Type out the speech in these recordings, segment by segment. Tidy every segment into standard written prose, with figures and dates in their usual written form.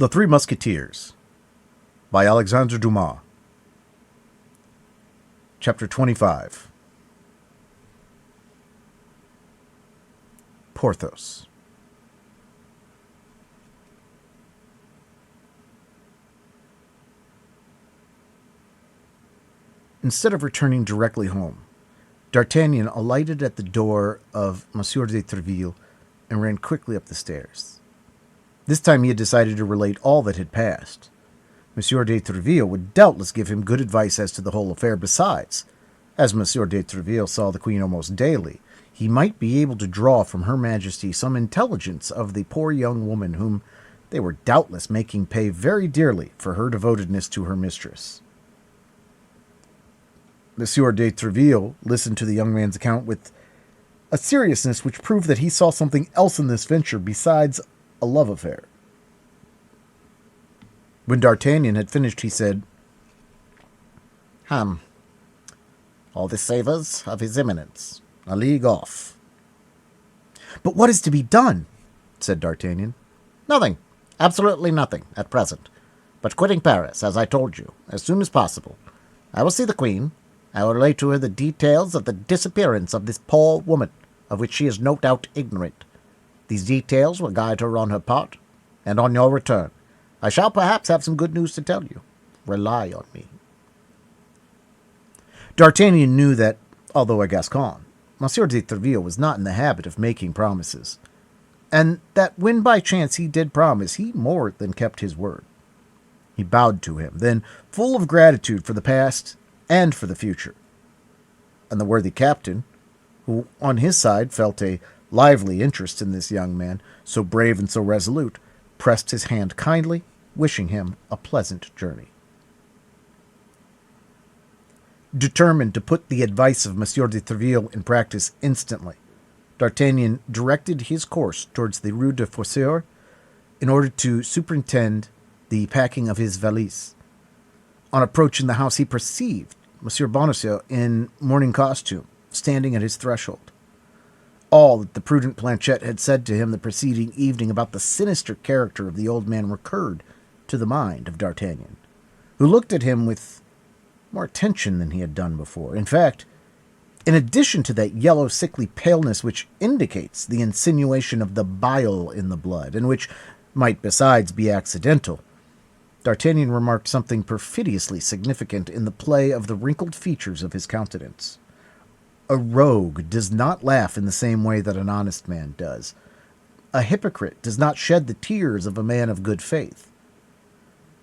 The Three Musketeers by Alexandre Dumas. Chapter 25. Porthos. Instead of returning directly home, D'Artagnan alighted at the door of Monsieur de Tréville and ran quickly up the stairs. This time he had decided to relate all that had passed. Monsieur de Tréville would doubtless give him good advice as to the whole affair. Besides, as Monsieur de Tréville saw the Queen almost daily, he might be able to draw from Her Majesty some intelligence of the poor young woman whom they were doubtless making pay very dearly for her devotedness to her mistress. Monsieur de Tréville listened to the young man's account with a seriousness which proved that he saw something else in this venture besides a love affair. When D'Artagnan had finished, he said, All this savours of his Eminence, a league off." "But what is to be done?" said D'Artagnan. "Nothing, absolutely nothing, at present, but quitting Paris, as I told you, as soon as possible. I will see the Queen. I will relate to her the details of the disappearance of this poor woman, of which she is no doubt ignorant. These details will guide her on her part, and on your return I shall perhaps have some good news to tell you. Rely on me." D'Artagnan knew that, although a Gascon, Monsieur de Tréville was not in the habit of making promises, and that when by chance he did promise, he more than kept his word. He bowed to him, then, full of gratitude for the past and for the future. And the worthy captain, who on his side felt a lively interest in this young man, so brave and so resolute, pressed his hand kindly, wishing him a pleasant journey. Determined to put the advice of Monsieur de Tréville in practice instantly, D'Artagnan directed his course towards the Rue de Fossoyeurs in order to superintend the packing of his valise. On approaching the house, he perceived Monsieur Bonacieux in morning costume, standing at his threshold. All that the prudent Planchet had said to him the preceding evening about the sinister character of the old man recurred to the mind of D'Artagnan, who looked at him with more attention than he had done before. In fact, in addition to that yellow, sickly paleness which indicates the insinuation of the bile in the blood, and which might besides be accidental, D'Artagnan remarked something perfidiously significant in the play of the wrinkled features of his countenance. A rogue does not laugh in the same way that an honest man does. A hypocrite does not shed the tears of a man of good faith.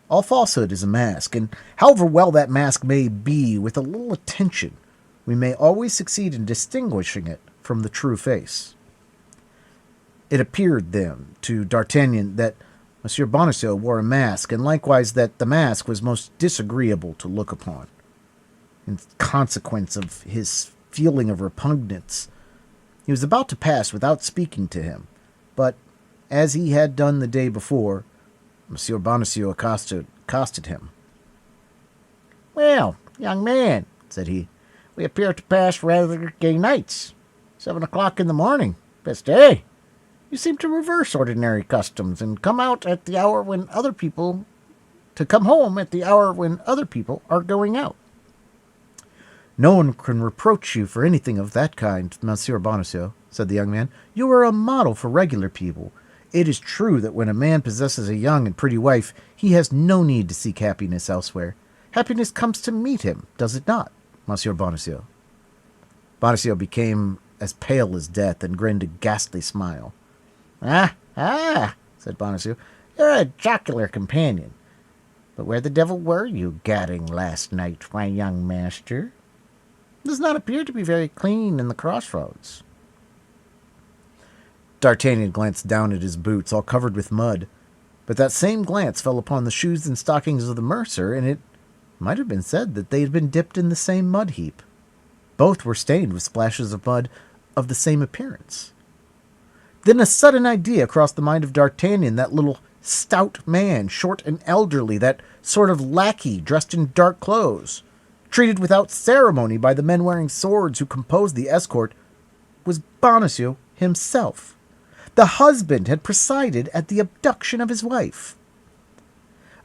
All falsehood is a mask, and however well that mask may be, with a little attention, we may always succeed in distinguishing it from the true face. It appeared, then, to D'Artagnan that Monsieur Bonacieux wore a mask, and likewise that the mask was most disagreeable to look upon. In consequence of his feeling of repugnance, he was about to pass without speaking to him, but, as he had done the day before, Monsieur Bonacieux accosted him. "Well, young man," said he, "we appear to pass rather gay nights. 7 o'clock in the morning. Best day. You seem to reverse ordinary customs, and come home at the hour when other people are going out." "No one can reproach you for anything of that kind, Monsieur Bonacieux," said the young man. "You are a model for regular people. It is true that when a man possesses a young and pretty wife, he has no need to seek happiness elsewhere. Happiness comes to meet him, does it not, Monsieur Bonacieux?" Bonacieux became as pale as death and grinned a ghastly smile. Ah, said Bonacieux, "you're a jocular companion. But where the devil were you gadding last night, my young master? It does not appear to be very clean in the crossroads." D'Artagnan glanced down at his boots, all covered with mud, but that same glance fell upon the shoes and stockings of the mercer, and it might have been said that they had been dipped in the same mud heap. Both were stained with splashes of mud of the same appearance. Then a sudden idea crossed the mind of D'Artagnan. That little stout man, short and elderly, that sort of lackey dressed in dark clothes, treated without ceremony by the men wearing swords who composed the escort, was Bonacieux himself. The husband had presided at the abduction of his wife.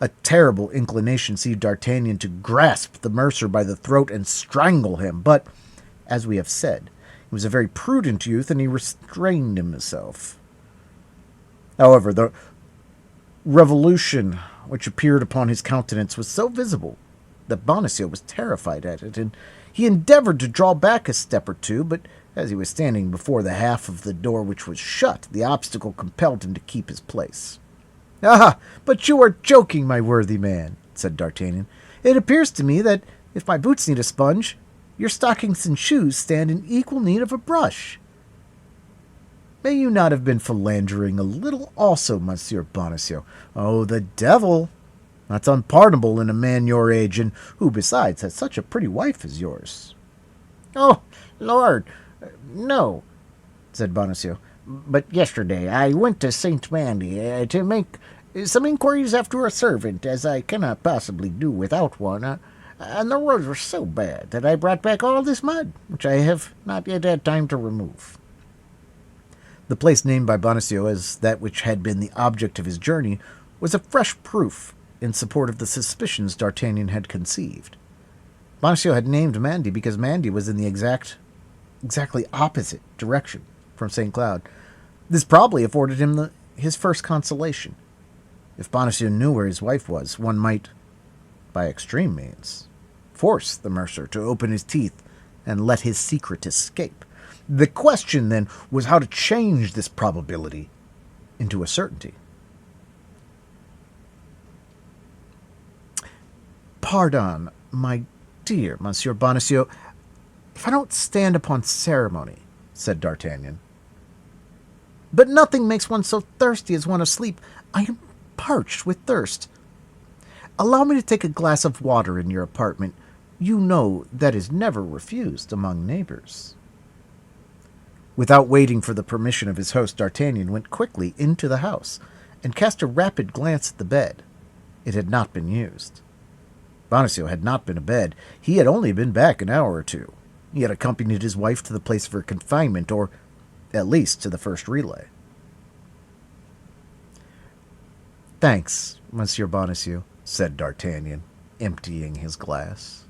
A terrible inclination seized D'Artagnan to grasp the mercer by the throat and strangle him, but, as we have said, he was a very prudent youth, and he restrained himself. However, the revolution which appeared upon his countenance was so visible that Bonacieux was terrified at it, and he endeavored to draw back a step or two, but as he was standing before the half of the door which was shut, the obstacle compelled him to keep his place. "Ah, but you are joking, my worthy man," said D'Artagnan. "It appears to me that if my boots need a sponge, your stockings and shoes stand in equal need of a brush. May you not have been philandering a little also, Monsieur Bonacieux? Oh, the devil! That's unpardonable in a man your age, and who, besides, has such a pretty wife as yours." "Oh, Lord, no," said Bonacieux. "But yesterday I went to Saint Mandy to make some inquiries after a servant, as I cannot possibly do without one, and the roads were so bad that I brought back all this mud, which I have not yet had time to remove." The place named by Bonacieux as that which had been the object of his journey was a fresh proof in support of the suspicions D'Artagnan had conceived. Bonacieux had named Mandy because Mandy was in the exactly opposite direction from St. Cloud. This probably afforded him his first consolation. If Bonacieux knew where his wife was, one might, by extreme means, force the mercer to open his teeth and let his secret escape. The question, then, was how to change this probability into a certainty. "Pardon, my dear Monsieur Bonacieux, if I don't stand upon ceremony," said D'Artagnan. "But nothing makes one so thirsty as one asleep. I am parched with thirst. Allow me to take a glass of water in your apartment. You know that is never refused among neighbors." Without waiting for the permission of his host, D'Artagnan went quickly into the house and cast a rapid glance at the bed. It had not been used. Bonacieux had not been abed. He had only been back an hour or two. He had accompanied his wife to the place of her confinement, or at least to the first relay. "Thanks, Monsieur Bonacieux," said D'Artagnan, emptying his glass.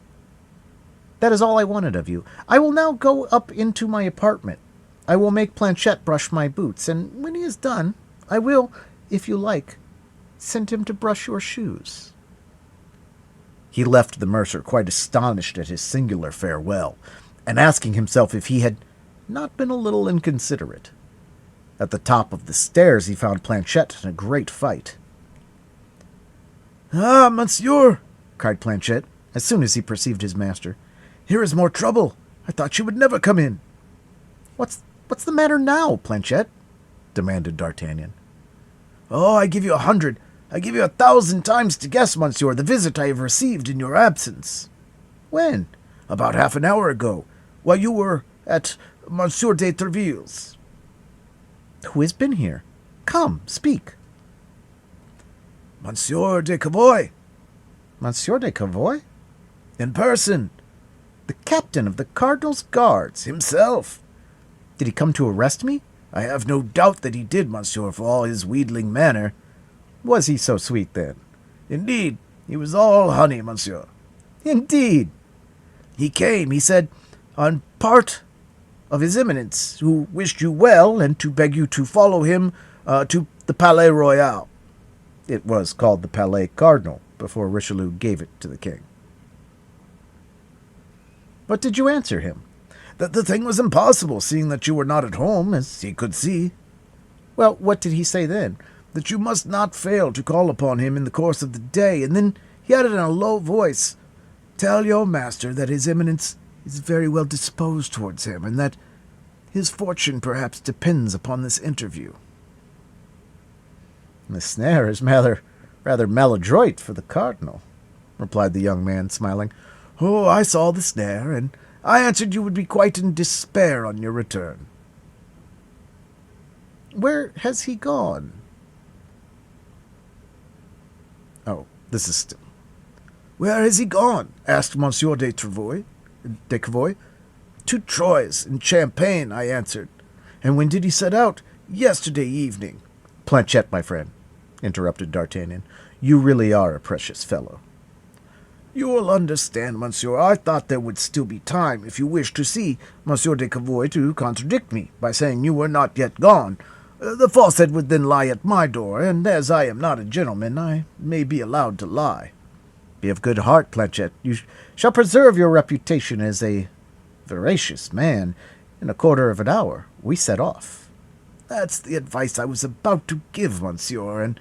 "That is all I wanted of you. I will now go up into my apartment. I will make Planchet brush my boots, and when he is done, I will, if you like, send him to brush your shoes." He left the mercer quite astonished at his singular farewell, and asking himself if he had not been a little inconsiderate. At the top of the stairs he found Planchet in a great fight. "Ah, monsieur!" cried Planchet, as soon as he perceived his master. "Here is more trouble. I thought you would never come in." What's the matter now, Planchet?" demanded D'Artagnan. "Oh, I give you 100, I give you 1,000 times to guess, monsieur, the visit I have received in your absence." "When?" "About half an hour ago, while you were at Monsieur de Treville's." "Who has been here? Come, speak." "Monsieur de Cavois." "Monsieur de Cavois?" "In person. The captain of the Cardinal's Guards himself." "Did he come to arrest me?" "I have no doubt that he did, monsieur, for all his wheedling manner." "Was he so sweet, then?" "Indeed, he was all honey, monsieur." "Indeed!" "He came, he said, on part of his Eminence, who wished you well, and to beg you to follow him to the Palais Royal." It was called the Palais Cardinal before Richelieu gave it to the king. "What did you answer him?" "That the thing was impossible, seeing that you were not at home, as he could see." "Well, what did he say then?" "That you must not fail to call upon him in the course of the day, and then he added in a low voice, 'Tell your master that his Eminence is very well disposed towards him, and that his fortune perhaps depends upon this interview.'" "The snare is rather maladroit for the cardinal," replied the young man, smiling. "Oh, I saw the snare, and I answered you would be quite in despair on your return." "Where has he gone?" "Oh, this is still—" "Where has he gone?" asked Monsieur de Cavois. "To Troyes, in Champagne," I answered. "And when did he set out?" "Yesterday evening." "Planchet, my friend," interrupted D'Artagnan, You really are a precious fellow. You will understand, monsieur. I thought there would still be time if you wished to see Monsieur de Cavois to contradict me by saying you were not yet gone. The falsehood would then lie at my door, and as I am not a gentleman, I may be allowed to lie. Be of good heart, Planchet. You shall preserve your reputation as a veracious man. In a quarter of an hour, we set off. That's the advice I was about to give, monsieur, and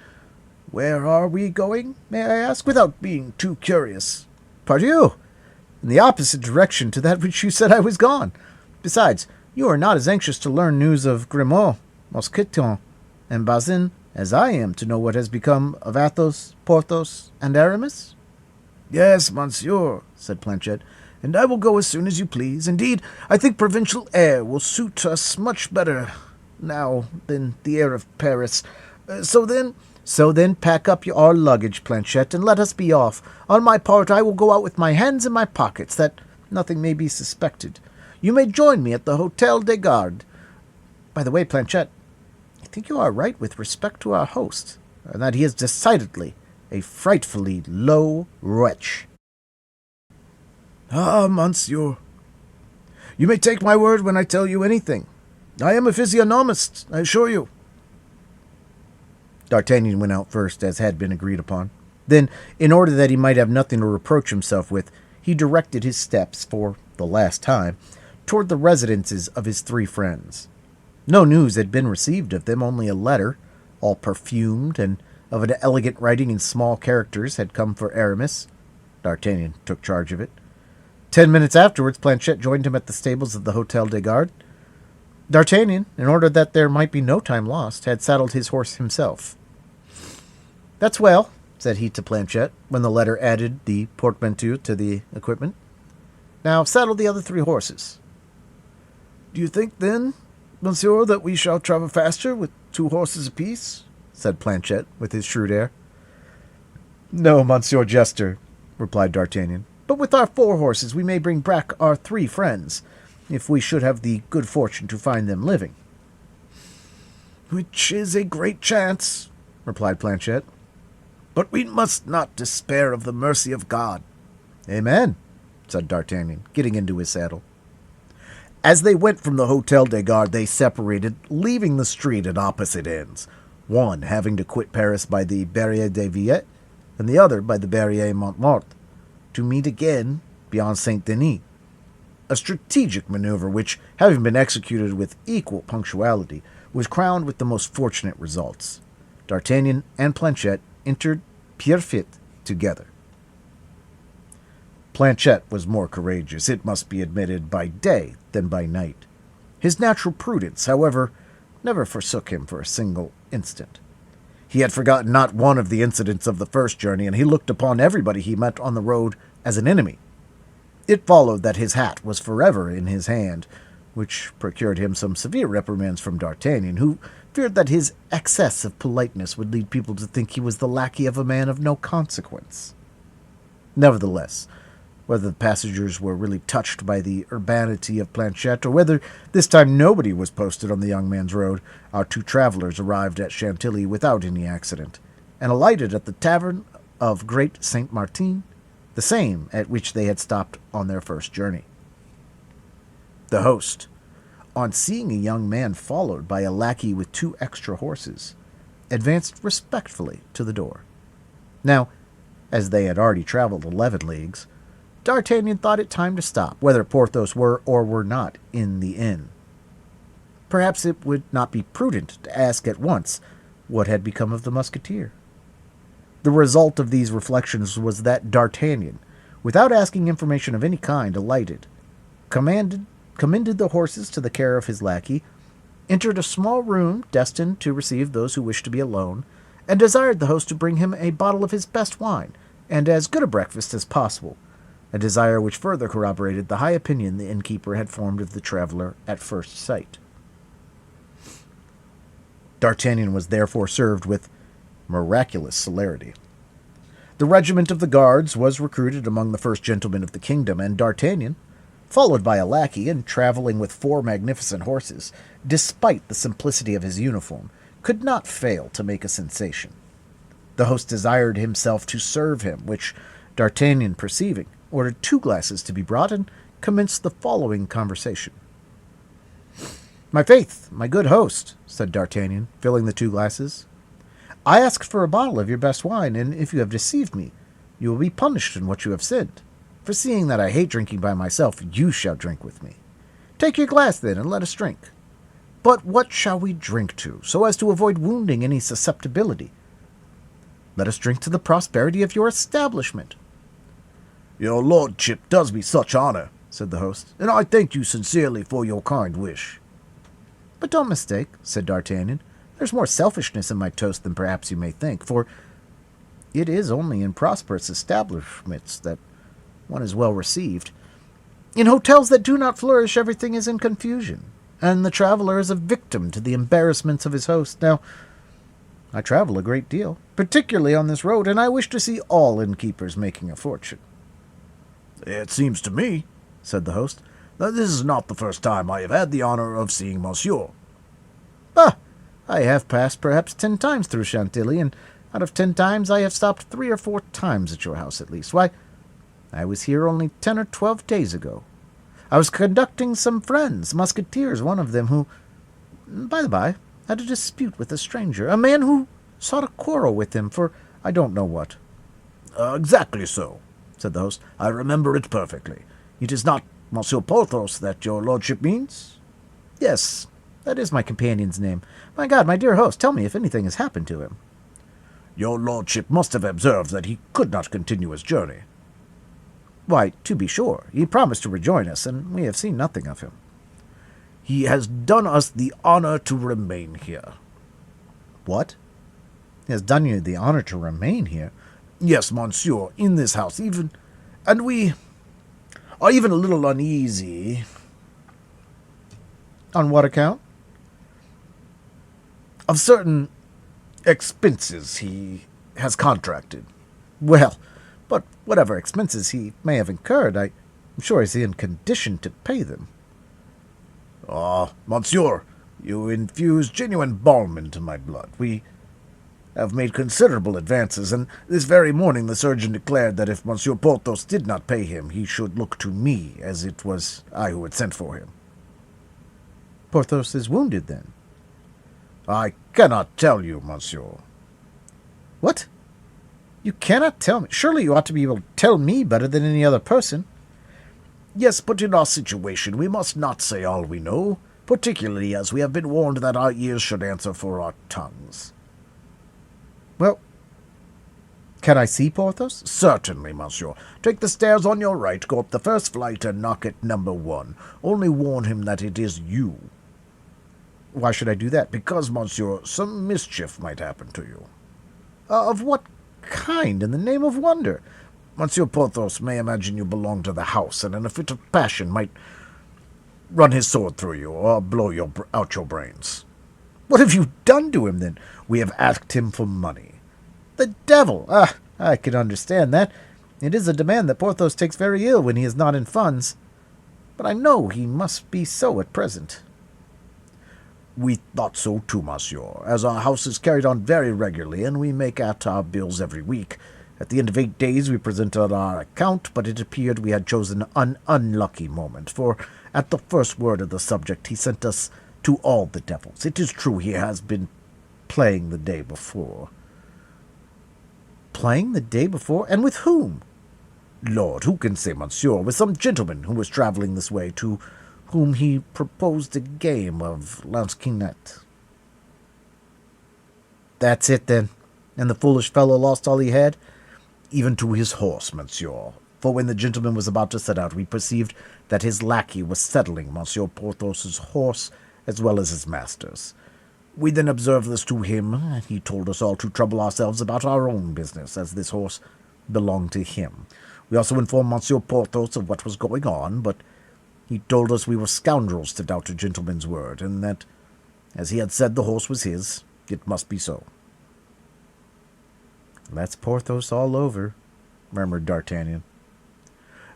where are we going, may I ask, without being too curious? Pardieu! In the opposite direction to that which you said I was gone. Besides, you are not as anxious to learn news of Grimaud, Mousqueton, and Bazin as I am to know what has become of Athos, Porthos, and Aramis? Yes, monsieur, said Planchet, and I will go as soon as you please. Indeed, I think provincial air will suit us much better now than the air of Paris. So then pack up your luggage, Planchet, and let us be off. On my part, I will go out with my hands in my pockets, that nothing may be suspected. You may join me at the Hôtel des Gardes. By the way, Planchet, I think you are right with respect to our host, and that he is decidedly a frightfully low wretch. Ah, monsieur, you may take my word when I tell you anything. I am a physiognomist, I assure you. D'Artagnan went out first, as had been agreed upon. Then, in order that he might have nothing to reproach himself with, he directed his steps, for the last time, toward the residences of his three friends. No news had been received of them, only a letter, all perfumed and of an elegant writing in small characters, had come for Aramis. D'Artagnan took charge of it. 10 minutes afterwards, Planchet joined him at the stables of the Hôtel des Gardes. D'Artagnan, in order that there might be no time lost, had saddled his horse himself. "That's well," said he to Planchet, when the letter added the portmanteau to the equipment. "Now saddle the other 3 horses." Do you think, then, monsieur, that we shall travel faster with 2 horses apiece? Said Planchet, with his shrewd air. "No, Monsieur Jester," replied D'Artagnan, "but with our 4 horses we may bring back our 3 friends, if we should have the good fortune to find them living." "Which is a great chance," replied Planchet. "But we must not despair of the mercy of God." "Amen," said D'Artagnan, getting into his saddle. As they went from the Hôtel des Gardes, they separated, leaving the street at opposite ends, one having to quit Paris by the Barrière des Villettes, and the other by the Barrière Montmartre, to meet again beyond Saint-Denis. A strategic maneuver which, having been executed with equal punctuality, was crowned with the most fortunate results. D'Artagnan and Planchet entered Pierrefitte together. Planchet was more courageous, it must be admitted, by day than by night. His natural prudence, however, never forsook him for a single instant. He had forgotten not one of the incidents of the first journey, and he looked upon everybody he met on the road as an enemy. It followed that his hat was forever in his hand, which procured him some severe reprimands from D'Artagnan, who feared that his excess of politeness would lead people to think he was the lackey of a man of no consequence. Nevertheless, whether the passengers were really touched by the urbanity of Planchet, or whether this time nobody was posted on the young man's road, our 2 travelers arrived at Chantilly without any accident, and alighted at the tavern of Great Saint Martin, the same at which they had stopped on their first journey. The host, on seeing a young man followed by a lackey with 2 extra horses, advanced respectfully to the door. Now, as they had already traveled 11 leagues, D'Artagnan thought it time to stop, whether Porthos were or were not in the inn. Perhaps it would not be prudent to ask at once what had become of the Musketeer. The result of these reflections was that D'Artagnan, without asking information of any kind, alighted, commended the horses to the care of his lackey, entered a small room destined to receive those who wished to be alone, and desired the host to bring him a bottle of his best wine, and as good a breakfast as possible, a desire which further corroborated the high opinion the innkeeper had formed of the traveler at first sight. D'Artagnan was therefore served with miraculous celerity. The regiment of the Guards was recruited among the first gentlemen of the kingdom, and D'Artagnan, followed by a lackey and traveling with 4 magnificent horses, despite the simplicity of his uniform, could not fail to make a sensation. The host desired himself to serve him, which D'Artagnan, perceiving, ordered 2 glasses to be brought and commenced the following conversation. "My faith, my good host," said D'Artagnan, filling the 2 glasses, "I asked for a bottle of your best wine, and if you have deceived me, you will be punished in what you have sinned. For seeing that I hate drinking by myself, you shall drink with me. Take your glass, then, and let us drink. But what shall we drink to, so as to avoid wounding any susceptibility? Let us drink to the prosperity of your establishment." "Your lordship does me such honor," said the host, "and I thank you sincerely for your kind wish." "But don't mistake," said D'Artagnan. "There's more selfishness in my toast than perhaps you may think, for it is only in prosperous establishments that one is well received. In hotels that do not flourish, everything is in confusion, and the traveler is a victim to the embarrassments of his host. Now, I travel a great deal, particularly on this road, and I wish to see all innkeepers making a fortune." "It seems to me," said the host, "that this is not the first time I have had the honor of seeing monsieur." "Ah, I have passed perhaps 10 times through Chantilly, and out of 10 times I have stopped 3 or 4 times at your house at least. Why, I was here only 10 or 12 days ago. I was conducting some friends, Musketeers, one of them, who, by the by, had a dispute with a stranger, a man who sought a quarrel with him for I don't know what." "Exactly so," said the host. "I remember it perfectly. It is not Monsieur Porthos that your lordship means?" "Yes, that is my companion's name. My God, my dear host, tell me if anything has happened to him." "Your lordship must have observed that he could not continue his journey." "Why, to be sure, he promised to rejoin us, and we have seen nothing of him." "He has done us the honor to remain here." "What? He has done you the honor to remain here?" "Yes, monsieur, in this house, and we are even a little uneasy." "On what account?" "Of certain expenses he has contracted." "Well, but whatever expenses he may have incurred, I'm sure he's in condition to pay them." "Ah, monsieur, you infuse genuine balm into my blood. We have made considerable advances, and this very morning the surgeon declared that if Monsieur Porthos did not pay him, he should look to me, as it was I who had sent for him." "Porthos is wounded, then?" "I cannot tell you, monsieur." "What? You cannot tell me? Surely you ought to be able to tell me better than any other person." "Yes, but in our situation we must not say all we know, particularly as we have been warned that our ears should answer for our tongues." "Well, can I see Porthos?" "Certainly, monsieur. Take the stairs on your right, go up the first flight, and knock at number 1. Only warn him that it is you." "Why should I do that?" "Because, monsieur, some mischief might happen to you." Of what kind, in the name of wonder?" "Monsieur Porthos may imagine you belong to the house, and in a fit of passion might run his sword through you, or blow out your brains." "What have you done to him, then?" "We have asked him for money." "The devil! Ah, I can understand that. It is a demand that Porthos takes very ill when he is not in funds. But I know he must be so at present." "We thought so too, monsieur, as our house is carried on very regularly, and we make out our bills every week. At the end of 8 days we presented our account, but it appeared we had chosen an unlucky moment, for at the first word of the subject he sent us to all the devils. It is true he has been playing the day before." "Playing the day before? And with whom?" "Lord, who can say, monsieur? With some gentleman who was travelling this way, to whom he proposed a game of lansquenet." "That's it, then. And the foolish fellow lost all he had?" "Even to his horse, monsieur. For when the gentleman was about to set out, we perceived that his lackey was settling Monsieur Porthos's horse as well as his master's. We then observed this to him, and he told us all to trouble ourselves about our own business, as this horse belonged to him. We also informed Monsieur Porthos of what was going on, but he told us we were scoundrels to doubt a gentleman's word, and that, as he had said the horse was his, it must be so." "That's Porthos all over," murmured D'Artagnan.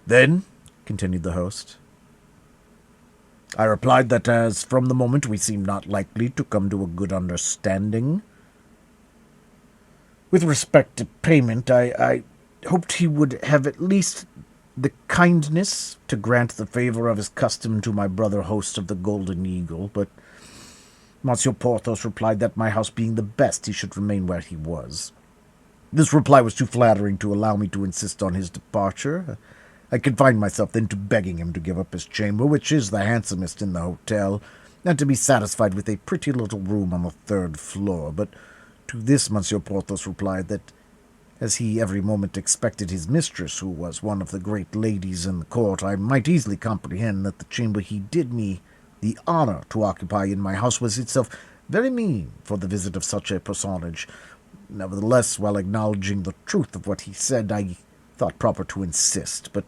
"Then," continued the host, "I replied that as from the moment we seemed not likely to come to a good understanding, With respect to payment, I hoped he would have at least the kindness to grant the favor of his custom to my brother host of the Golden Eagle, but Monsieur Porthos replied that my house being the best, he should remain where he was. This reply was too flattering to allow me to insist on his departure. I confined myself then to begging him to give up his chamber, which is the handsomest in the hotel, and to be satisfied with a pretty little room on the 3rd floor. But to this Monsieur Porthos replied that, as he every moment expected his mistress, who was one of the great ladies in the court, I might easily comprehend that the chamber he did me the honor to occupy in my house was itself very mean for the visit of such a personage. Nevertheless, while acknowledging the truth of what he said, I thought proper to insist, but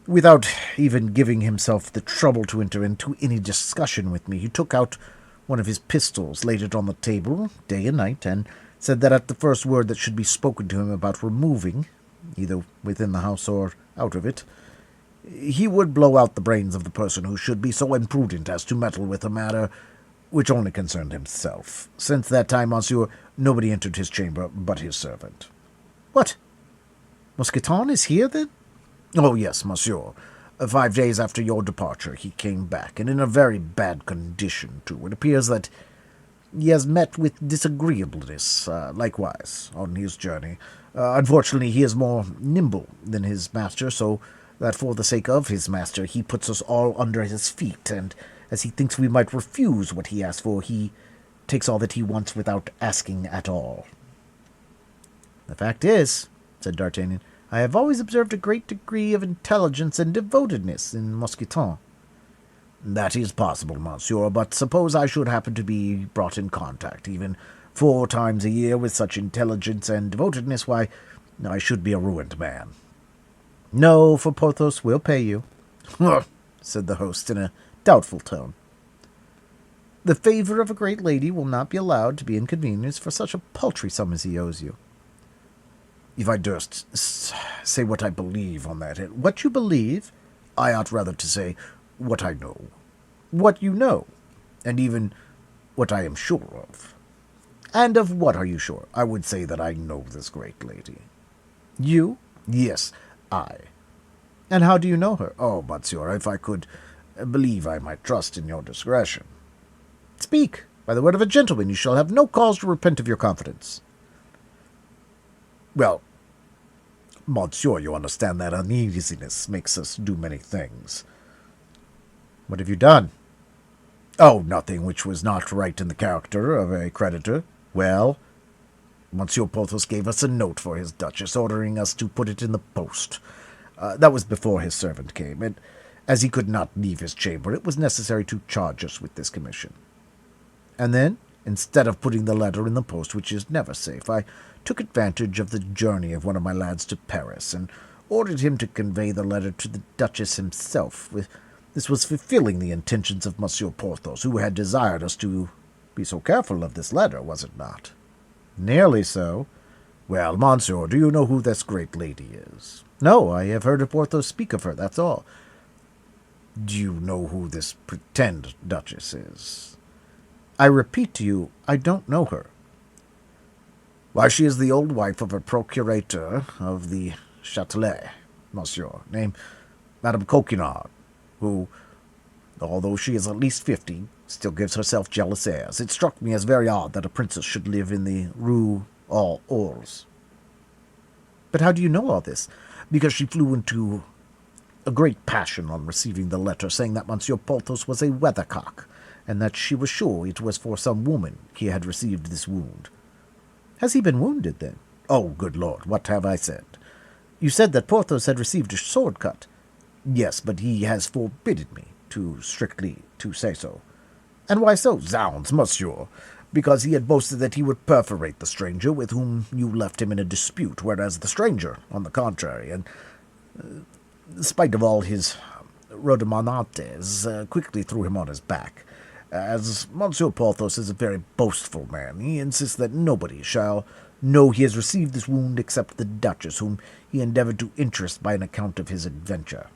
without even giving himself the trouble to enter into any discussion with me, he took out one of his pistols, laid it on the table, day and night, and said that at the first word that should be spoken to him about removing, either within the house or out of it, he would blow out the brains of the person who should be so imprudent as to meddle with a matter which only concerned himself. Since that time, monsieur, nobody entered his chamber but his servant. What? Mousqueton is here, then? Oh, yes, monsieur. 5 days after your departure, he came back, and in a very bad condition, too. It appears that he has met with disagreeableness, likewise, on his journey. Unfortunately, he is more nimble than his master, so that for the sake of his master, he puts us all under his feet, and as he thinks we might refuse what he asks for, he takes all that he wants without asking at all. The fact is, said D'Artagnan, I have always observed a great degree of intelligence and devotedness in Mousqueton. That is possible, monsieur, but suppose I should happen to be brought in contact, even 4 times a year, with such intelligence and devotedness, why, I should be a ruined man. No, for Porthos will pay you, said the host in a doubtful tone. The favor of a great lady will not be allowed to be inconvenienced for such a paltry sum as he owes you. If I durst say what I believe on that head, what you believe? I ought rather to say what I know. What you know? And even what I am sure of. And of what are you sure? I would say that I know this great lady. You? Yes, I. And how do you know her? Oh, monsieur, if I could believe, I might trust in your discretion. Speak. By the word of a gentleman, you shall have no cause to repent of your confidence. Well, monsieur, you understand that uneasiness makes us do many things. What have you done? Oh, nothing which was not right in the character of a creditor. Well, Monsieur Porthos gave us a note for his duchess, ordering us to put it in the post. That was before his servant came, and as he could not leave his chamber, it was necessary to charge us with this commission. And then, instead of putting the letter in the post, which is never safe, I took advantage of the journey of one of my lads to Paris, and ordered him to convey the letter to the Duchess himself. This was fulfilling the intentions of Monsieur Porthos, who had desired us to be so careful of this letter, was it not? Nearly so. Well, monsieur, do you know who this great lady is? No, I have heard Porthos speak of her, that's all. Do you know who this pretend duchess is? I repeat to you, I don't know her. Why, she is the old wife of a procurator of the Châtelet, monsieur, named Madame Coquenard, who, although she is at least 50, still gives herself jealous airs. It struck me as very odd that a princess should live in the Rue aux Ours. But how do you know all this? Because she flew into a great passion on receiving the letter, saying that Monsieur Porthos was a weathercock, and that she was sure it was for some woman he had received this wound. Has he been wounded, then? Oh, good Lord, what have I said? You said that Porthos had received a sword cut. Yes, but he has forbidden me strictly to say so. And why so? Zounds, monsieur, because he had boasted that he would perforate the stranger with whom you left him in a dispute, whereas the stranger, on the contrary, and spite of all his rhodomonates, quickly threw him on his back. As Monsieur Porthos is a very boastful man, he insists that nobody shall know he has received this wound except the Duchess, whom he endeavored to interest by an account of his adventure.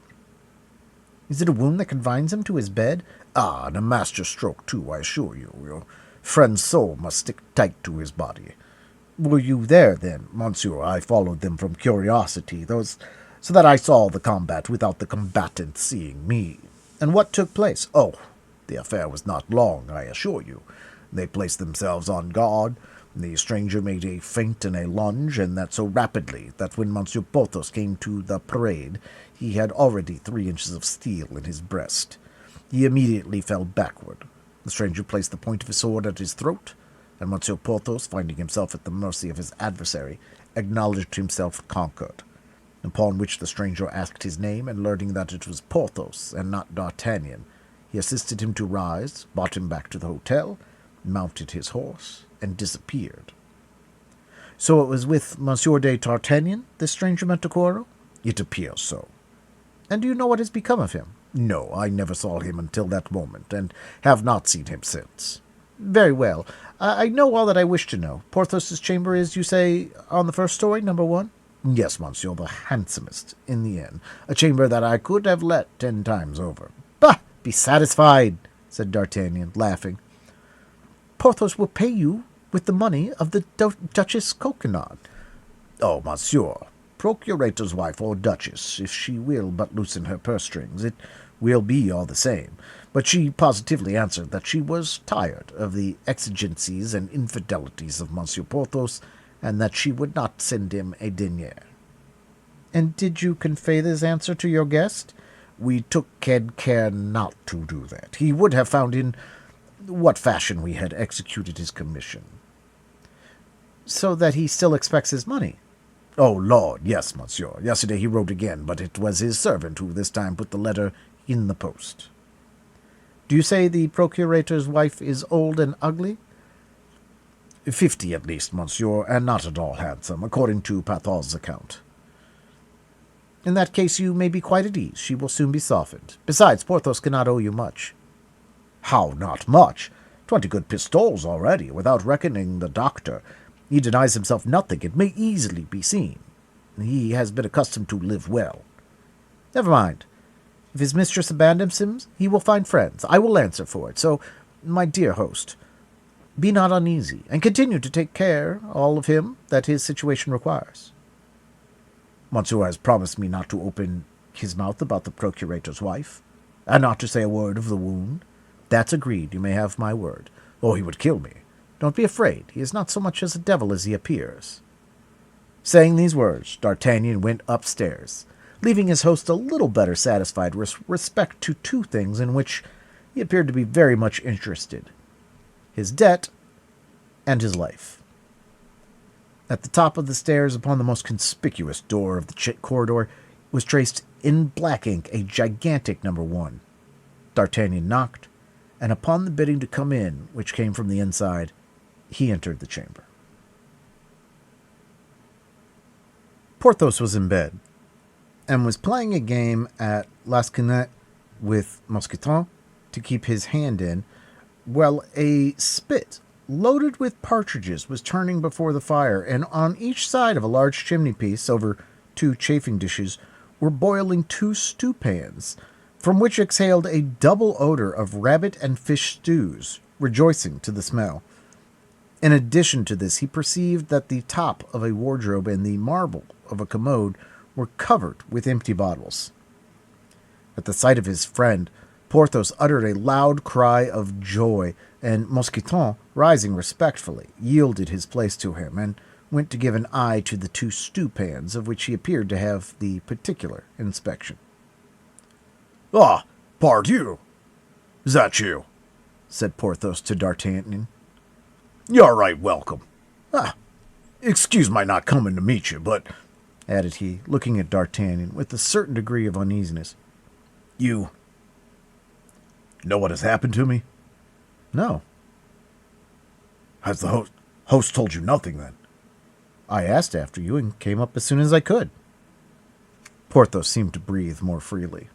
Is it a wound that confines him to his bed? Ah, and a master stroke, too, I assure you. Your friend's soul must stick tight to his body. Were you there, then, monsieur? I followed them from curiosity, so that I saw the combat without the combatants seeing me. And what took place? Oh, the affair was not long, I assure you. They placed themselves on guard. The stranger made a feint and a lunge, and that so rapidly that when Monsieur Porthos came to the parade, he had already 3 inches of steel in his breast. He immediately fell backward. The stranger placed the point of his sword at his throat, and Monsieur Porthos, finding himself at the mercy of his adversary, acknowledged himself conquered. Upon which the stranger asked his name, and learning that it was Porthos and not D'Artagnan, he assisted him to rise, brought him back to the hotel, mounted his horse, and disappeared. So it was with Monsieur de D'Artagnan this stranger meant to quarrel? It appears so. And do you know what has become of him? No, I never saw him until that moment, and have not seen him since. Very well. I know all that I wish to know. Porthos's chamber is, you say, on the first story, number 1? Yes, monsieur, the handsomest in the inn. A chamber that I could have let 10 times over. Bah! Be satisfied, said D'Artagnan, laughing. Porthos will pay you with the money of the Duchess Coquenard. Oh, monsieur, procurator's wife or duchess, if she will but loosen her purse strings, it will be all the same. But she positively answered that she was tired of the exigencies and infidelities of Monsieur Porthos, and that she would not send him a denier. And did you convey this answer to your guest? We took care not to do that. He would have found in what fashion we had executed his commission. So that he still expects his money? Oh, Lord, yes, monsieur. Yesterday he wrote again, but it was his servant who this time put the letter in the post. Do you say the procurator's wife is old and ugly? 50 at least, monsieur, and not at all handsome, according to Porthos's account. In that case you may be quite at ease. She will soon be softened. Besides, Porthos cannot owe you much. How not much? 20 good pistoles already, without reckoning the doctor. He denies himself nothing, it may easily be seen. He has been accustomed to live well. Never mind. If his mistress abandons him, he will find friends. I will answer for it. So, my dear host, be not uneasy, and continue to take care, all of him, that his situation requires. Monsieur has promised me not to open his mouth about the procurator's wife, and not to say a word of the wound. That's agreed. You may have my word. Oh, he would kill me. Don't be afraid. He is not so much as a devil as he appears. Saying these words, D'Artagnan went upstairs, leaving his host a little better satisfied with respect to 2 things in which he appeared to be very much interested: his debt and his life. At the top of the stairs, upon the most conspicuous door of the corridor, was traced in black ink a gigantic number 1. D'Artagnan knocked, and upon the bidding to come in, which came from the inside, he entered the chamber. Porthos was in bed, and was playing a game at Lansquenet with Musketeers to keep his hand in, while a spit loaded with partridges was turning before the fire, and on each side of a large chimney-piece, over 2 chafing dishes, were boiling 2 stewpans, from which exhaled a double odor of rabbit and fish stews, rejoicing to the smell. In addition to this, he perceived that the top of a wardrobe and the marble of a commode were covered with empty bottles. At the sight of his friend, Porthos uttered a loud cry of joy, and Mousqueton, rising respectfully, yielded his place to him, and went to give an eye to the 2 stewpans, of which he appeared to have the particular inspection. "Ah, pardieu! Is that you?" said Porthos to D'Artagnan. "You're right welcome. Excuse my not coming to meet you, but," added he, looking at D'Artagnan with a certain degree of uneasiness, "you know what has happened to me?" "No." "Has the host told you nothing, then?" "I asked after you and came up as soon as I could." Porthos seemed to breathe more freely.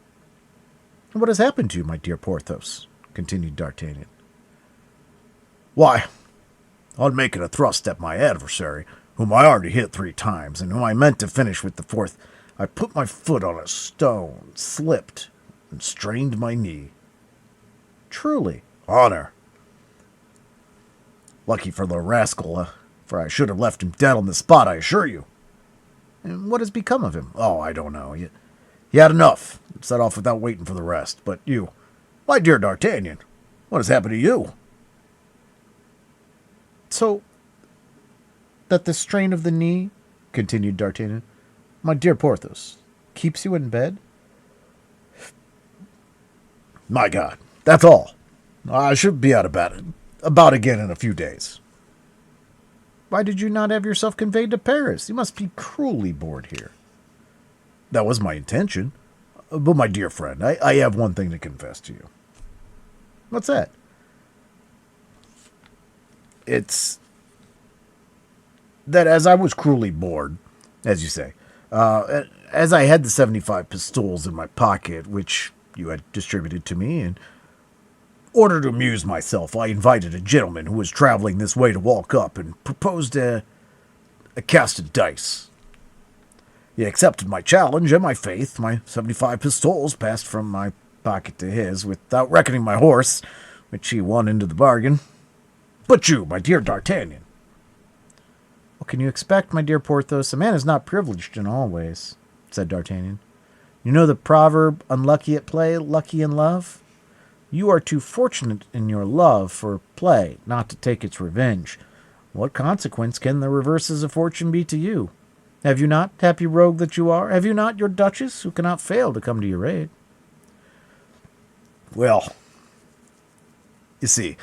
"And what has happened to you, my dear Porthos?" continued D'Artagnan. "Why, on making a thrust at my adversary, whom I already hit 3 times, and whom I meant to finish with the 4th, I put my foot on a stone, slipped, and strained my knee." "Truly?" "Honor. Lucky for the rascal, for I should have left him dead on the spot, I assure you. And what has become of him? Oh, I don't know. He had enough and set off without waiting for the rest. But you, my dear D'Artagnan, what has happened to you? So, that the strain of the knee, continued D'Artagnan, my dear Porthos, keeps you in bed? My God, that's all. I should be out about again in a few days. Why did you not have yourself conveyed to Paris? You must be cruelly bored here. That was my intention. But my dear friend, I have one thing to confess to you. What's that? It's that as I was cruelly bored, as you say, as I had the 75 pistoles in my pocket, which you had distributed to me, in order to amuse myself, I invited a gentleman who was traveling this way to walk up and proposed a cast of dice. He accepted my challenge, and my faith, my 75 pistoles passed from my pocket to his, without reckoning my horse, which he won into the bargain. But you, my dear D'Artagnan. What can you expect, my dear Porthos? A man is not privileged in all ways, said D'Artagnan. You know the proverb, unlucky at play, lucky in love? You are too fortunate in your love for play not to take its revenge. What consequence can the reverses of fortune be to you? Have you not, happy rogue that you are? Have you not your duchess, who cannot fail to come to your aid? Well, you see,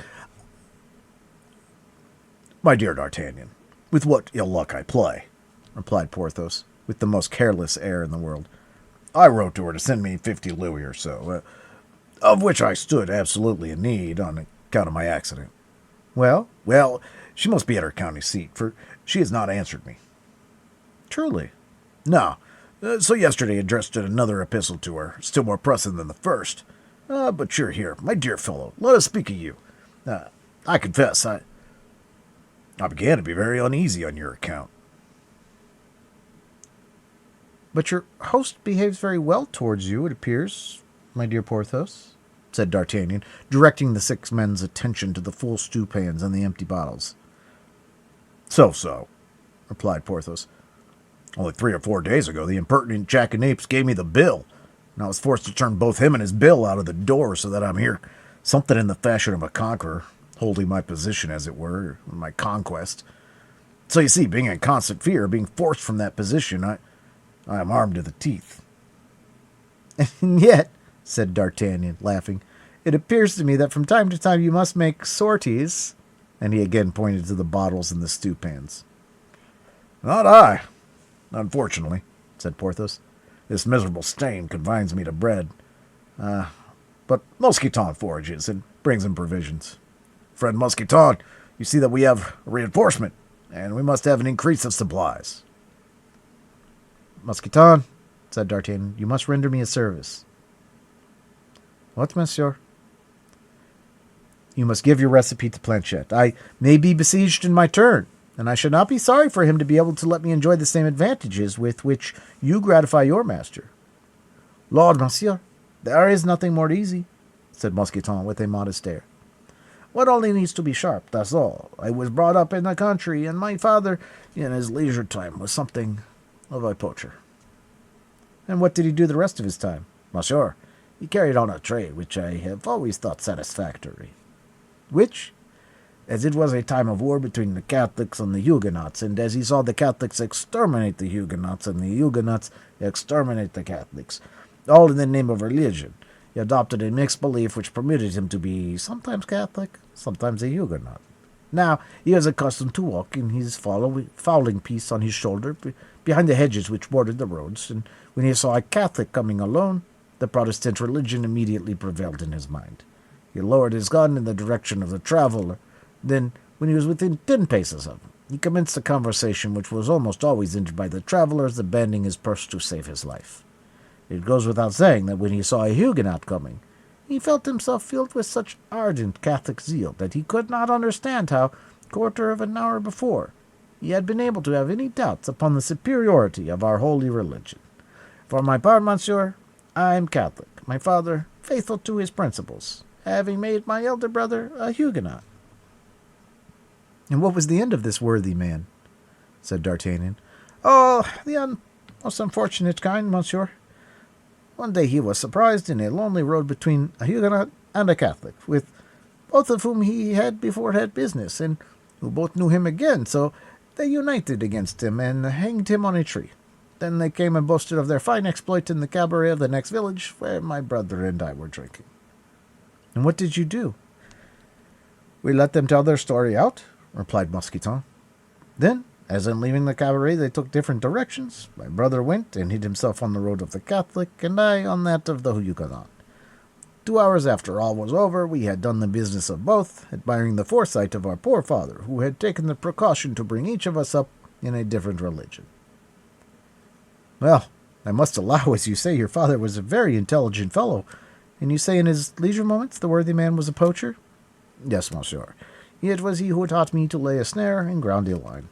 my dear D'Artagnan, with what ill luck I play, replied Porthos, with the most careless air in the world. I wrote to her to send me 50 louis or so, of which I stood absolutely in need on account of my accident. Well, she must be at her county seat, for she has not answered me. Truly? No. So yesterday I addressed another epistle to her, still more pressing than the first. But you're here, my dear fellow. Let us speak of you. I confess, I began to be very uneasy on your account. But your host behaves very well towards you, it appears, my dear Porthos, said D'Artagnan, directing the 6 men's attention to the full stewpans and the empty bottles. So, replied Porthos. Only 3 or 4 days ago, the impertinent jackanapes gave me the bill, and I was forced to turn both him and his bill out of the door, so that I'm here, something in the fashion of a conqueror, holding my position, as it were, my conquest. So you see, being in constant fear of being forced from that position, I am armed to the teeth. And yet, said D'Artagnan, laughing, it appears to me that from time to time you must make sorties, and he again pointed to the bottles and the stewpans. Not I, unfortunately, said Porthos. This miserable stain confines me to bread. But Mousqueton forages and brings in provisions. Friend Mousqueton, you see that we have a reinforcement, and we must have an increase of supplies. Mousqueton, said D'Artagnan, you must render me a service. What, monsieur? You must give your recipe to Planchet. I may be besieged in my turn, and I should not be sorry for him to be able to let me enjoy the same advantages with which you gratify your master. Lord, monsieur, there is nothing more easy, said Mousqueton with a modest air. One only needs to be sharp, that's all. I was brought up in the country, and my father, in his leisure time, was something of a poacher. And what did he do the rest of his time? Monsieur, he carried on a trade which I have always thought satisfactory. Which? As it was a time of war between the Catholics and the Huguenots, and as he saw the Catholics exterminate the Huguenots and the Huguenots exterminate the Catholics, all in the name of religion, he adopted a mixed belief which permitted him to be sometimes Catholic, sometimes a Huguenot. Now he is accustomed to walk in his fowling piece on his shoulder behind the hedges which bordered the roads, and when he saw a Catholic coming alone, the Protestant religion immediately prevailed in his mind. He lowered his gun in the direction of the traveller. Then, when he was within 10 paces of him, he commenced a conversation which was almost always ended by the traveller's abandoning his purse to save his life. It goes without saying that when he saw a Huguenot coming, he felt himself filled with such ardent Catholic zeal that he could not understand how, quarter of an hour before, he had been able to have any doubts upon the superiority of our holy religion. For my part, monsieur, I am Catholic, my father faithful to his principles, having made my elder brother a Huguenot. And what was the end of this worthy man? Said D'Artagnan. Oh, the most unfortunate kind, monsieur. One day he was surprised in a lonely road between a Huguenot and a Catholic, with both of whom he had before had business, and who both knew him again, so they united against him and hanged him on a tree. Then they came and boasted of their fine exploit in the cabaret of the next village, where my brother and I were drinking. And what did you do? We let them tell their story out, replied Mousqueton. Then, as in leaving the cabaret they took different directions, my brother went and hid himself on the road of the Catholic, and I on that of the Huguenot. 2 hours after all was over, we had done the business of both, admiring the foresight of our poor father, who had taken the precaution to bring each of us up in a different religion. Well, I must allow, as you say, your father was a very intelligent fellow, and you say in his leisure moments the worthy man was a poacher? Yes, monsieur. It was he who taught me to lay a snare and ground a line.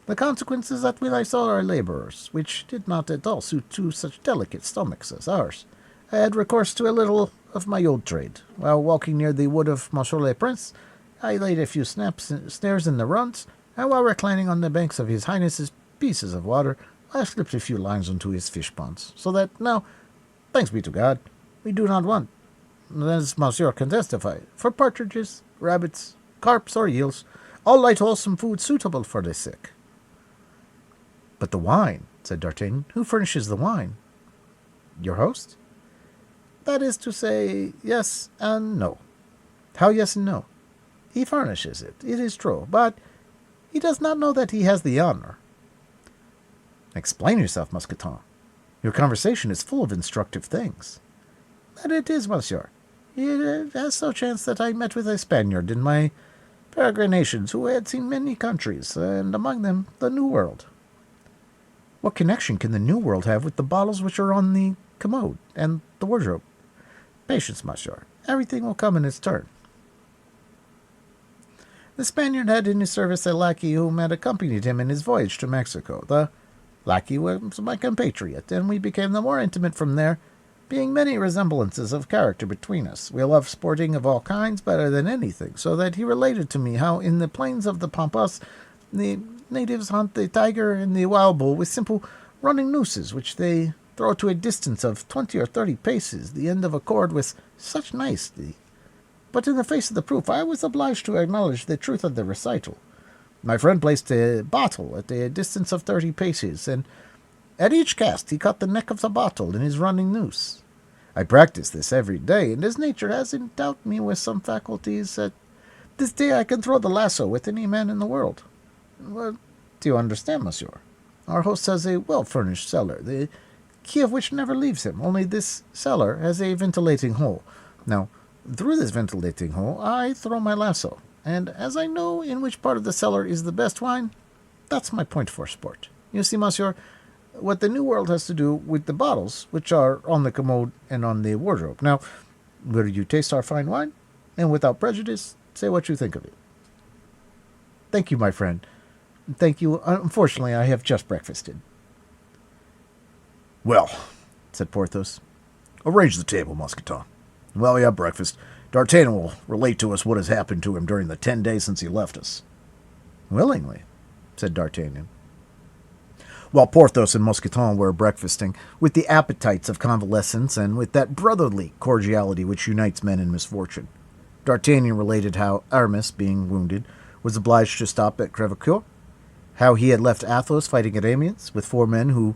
The consequence is that when I saw our laborers, which did not at all suit two such delicate stomachs as ours, I had recourse to a little of my old trade. While walking near the wood of Monsieur le Prince, I laid a few snares in the runs, and while reclining on the banks of his Highness's pieces of water, I slipped a few lines into his fish ponds, so that now, thanks be to God, we do not want, as monsieur can testify, for partridges, rabbits, carps, or eels, all light wholesome food suitable for the sick. But the wine, said D'Artagnan, who furnishes the wine? Your host? That is to say, yes and no. How yes and no? He furnishes it, it is true, but he does not know that he has the honor. Explain yourself, Mousqueton. Your conversation is full of instructive things. That it is, monsieur. It has so chanced that I met with a Spaniard in my peregrinations who had seen many countries, and among them the New World. What connection can the New World have with the bottles which are on the commode and the wardrobe? Patience, monsieur. Everything will come in its turn. The Spaniard had in his service a lackey whom had accompanied him in his voyage to Mexico. The lackey was my compatriot, and we became the more intimate from there, being many resemblances of character between us. We loved sporting of all kinds better than anything, so that he related to me how in the plains of the Pampas the natives hunt the tiger and the wild bull with simple running nooses, which they throw to a distance of 20 or 30 paces, the end of a cord with such nicety. But in the face of the proof, I was obliged to acknowledge the truth of the recital. My friend placed a bottle at a distance of 30 paces, and at each cast he caught the neck of the bottle in his running noose. I practice this every day, and as nature has endowed me with some faculties, at this day I can throw the lasso with any man in the world. Well, do you understand, monsieur? Our host has a well-furnished cellar, the key of which never leaves him, only this cellar has a ventilating hole. Now, through this ventilating hole I throw my lasso, and as I know in which part of the cellar is the best wine, that's my point for sport. You see, monsieur, what the New World has to do with the bottles, which are on the commode and on the wardrobe. Now, will you taste our fine wine, and without prejudice, say what you think of it? Thank you, my friend. Thank you. Unfortunately, I have just breakfasted. Well, said Porthos, arrange the table, Mousqueton. While we have breakfast, D'Artagnan will relate to us what has happened to him during the 10 days since he left us. Willingly, said D'Artagnan. While Porthos and Mousqueton were breakfasting, with the appetites of convalescence and with that brotherly cordiality which unites men in misfortune, D'Artagnan related how Aramis, being wounded, was obliged to stop at Crèvecoeur, how he had left Athos fighting at Amiens with 4 men who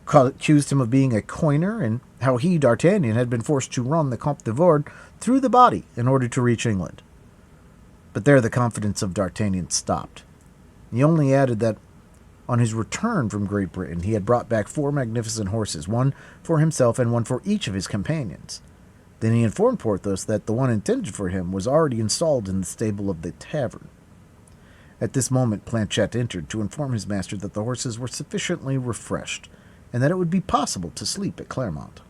accused him of being a coiner, and how he, D'Artagnan, had been forced to run the Comte de Wardes through the body in order to reach England. But there the confidence of D'Artagnan stopped. He only added that on his return from Great Britain he had brought back 4 magnificent horses, one for himself and one for each of his companions. Then he informed Porthos that the one intended for him was already installed in the stable of the tavern. At this moment Planchet entered to inform his master that the horses were sufficiently refreshed, and that it would be possible to sleep at Clermont.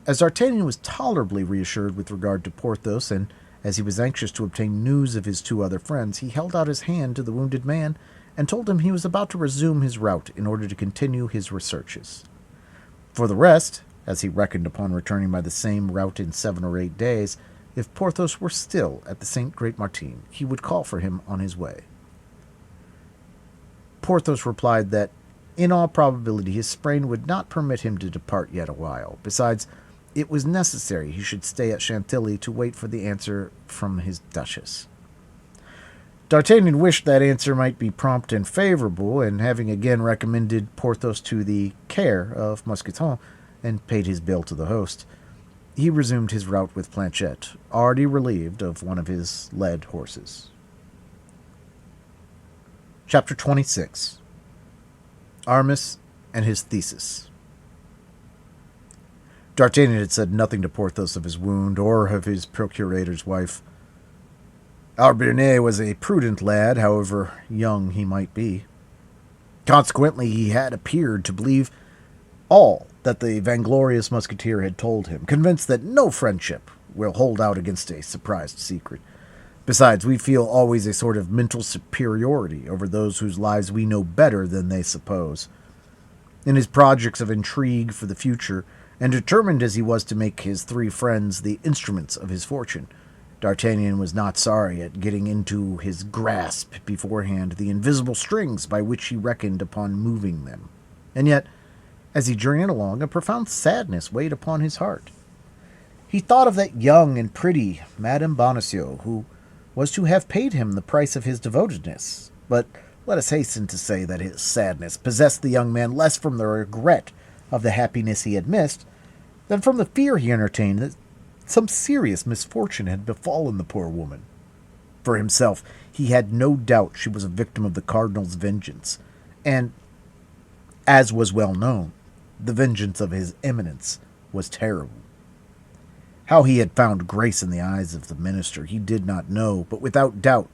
As D'Artagnan was tolerably reassured with regard to Porthos, and as he was anxious to obtain news of his 2 other friends, he held out his hand to the wounded man, and told him he was about to resume his route in order to continue his researches. For the rest, as he reckoned upon returning by the same route in 7 or 8 days, if Porthos were still at the St. Great Martin, he would call for him on his way. Porthos replied that, in all probability, his sprain would not permit him to depart yet a while. Besides, it was necessary he should stay at Chantilly to wait for the answer from his duchess. D'Artagnan wished that answer might be prompt and favorable, and having again recommended Porthos to the care of Mousqueton and paid his bill to the host, he resumed his route with Planchet, already relieved of one of his led horses. Chapter 26. Aramis and his Thesis. D'Artagnan had said nothing to Porthos of his wound or of his procurator's wife. Arbernay was a prudent lad, however young he might be. Consequently, he had appeared to believe all that the vainglorious Musketeer had told him, convinced that no friendship will hold out against a surprised secret. Besides, we feel always a sort of mental superiority over those whose lives we know better than they suppose. In his projects of intrigue for the future, and determined as he was to make his three friends the instruments of his fortune, D'Artagnan was not sorry at getting into his grasp beforehand the invisible strings by which he reckoned upon moving them. And yet, as he journeyed along, a profound sadness weighed upon his heart. He thought of that young and pretty Madame Bonacieux, who was to have paid him the price of his devotedness. But let us hasten to say that his sadness possessed the young man less from the regret of the happiness he had missed than from the fear he entertained that some serious misfortune had befallen the poor woman. For himself, he had no doubt she was a victim of the cardinal's vengeance, and, as was well known, the vengeance of his eminence was terrible. How he had found grace in the eyes of the minister he did not know, but without doubt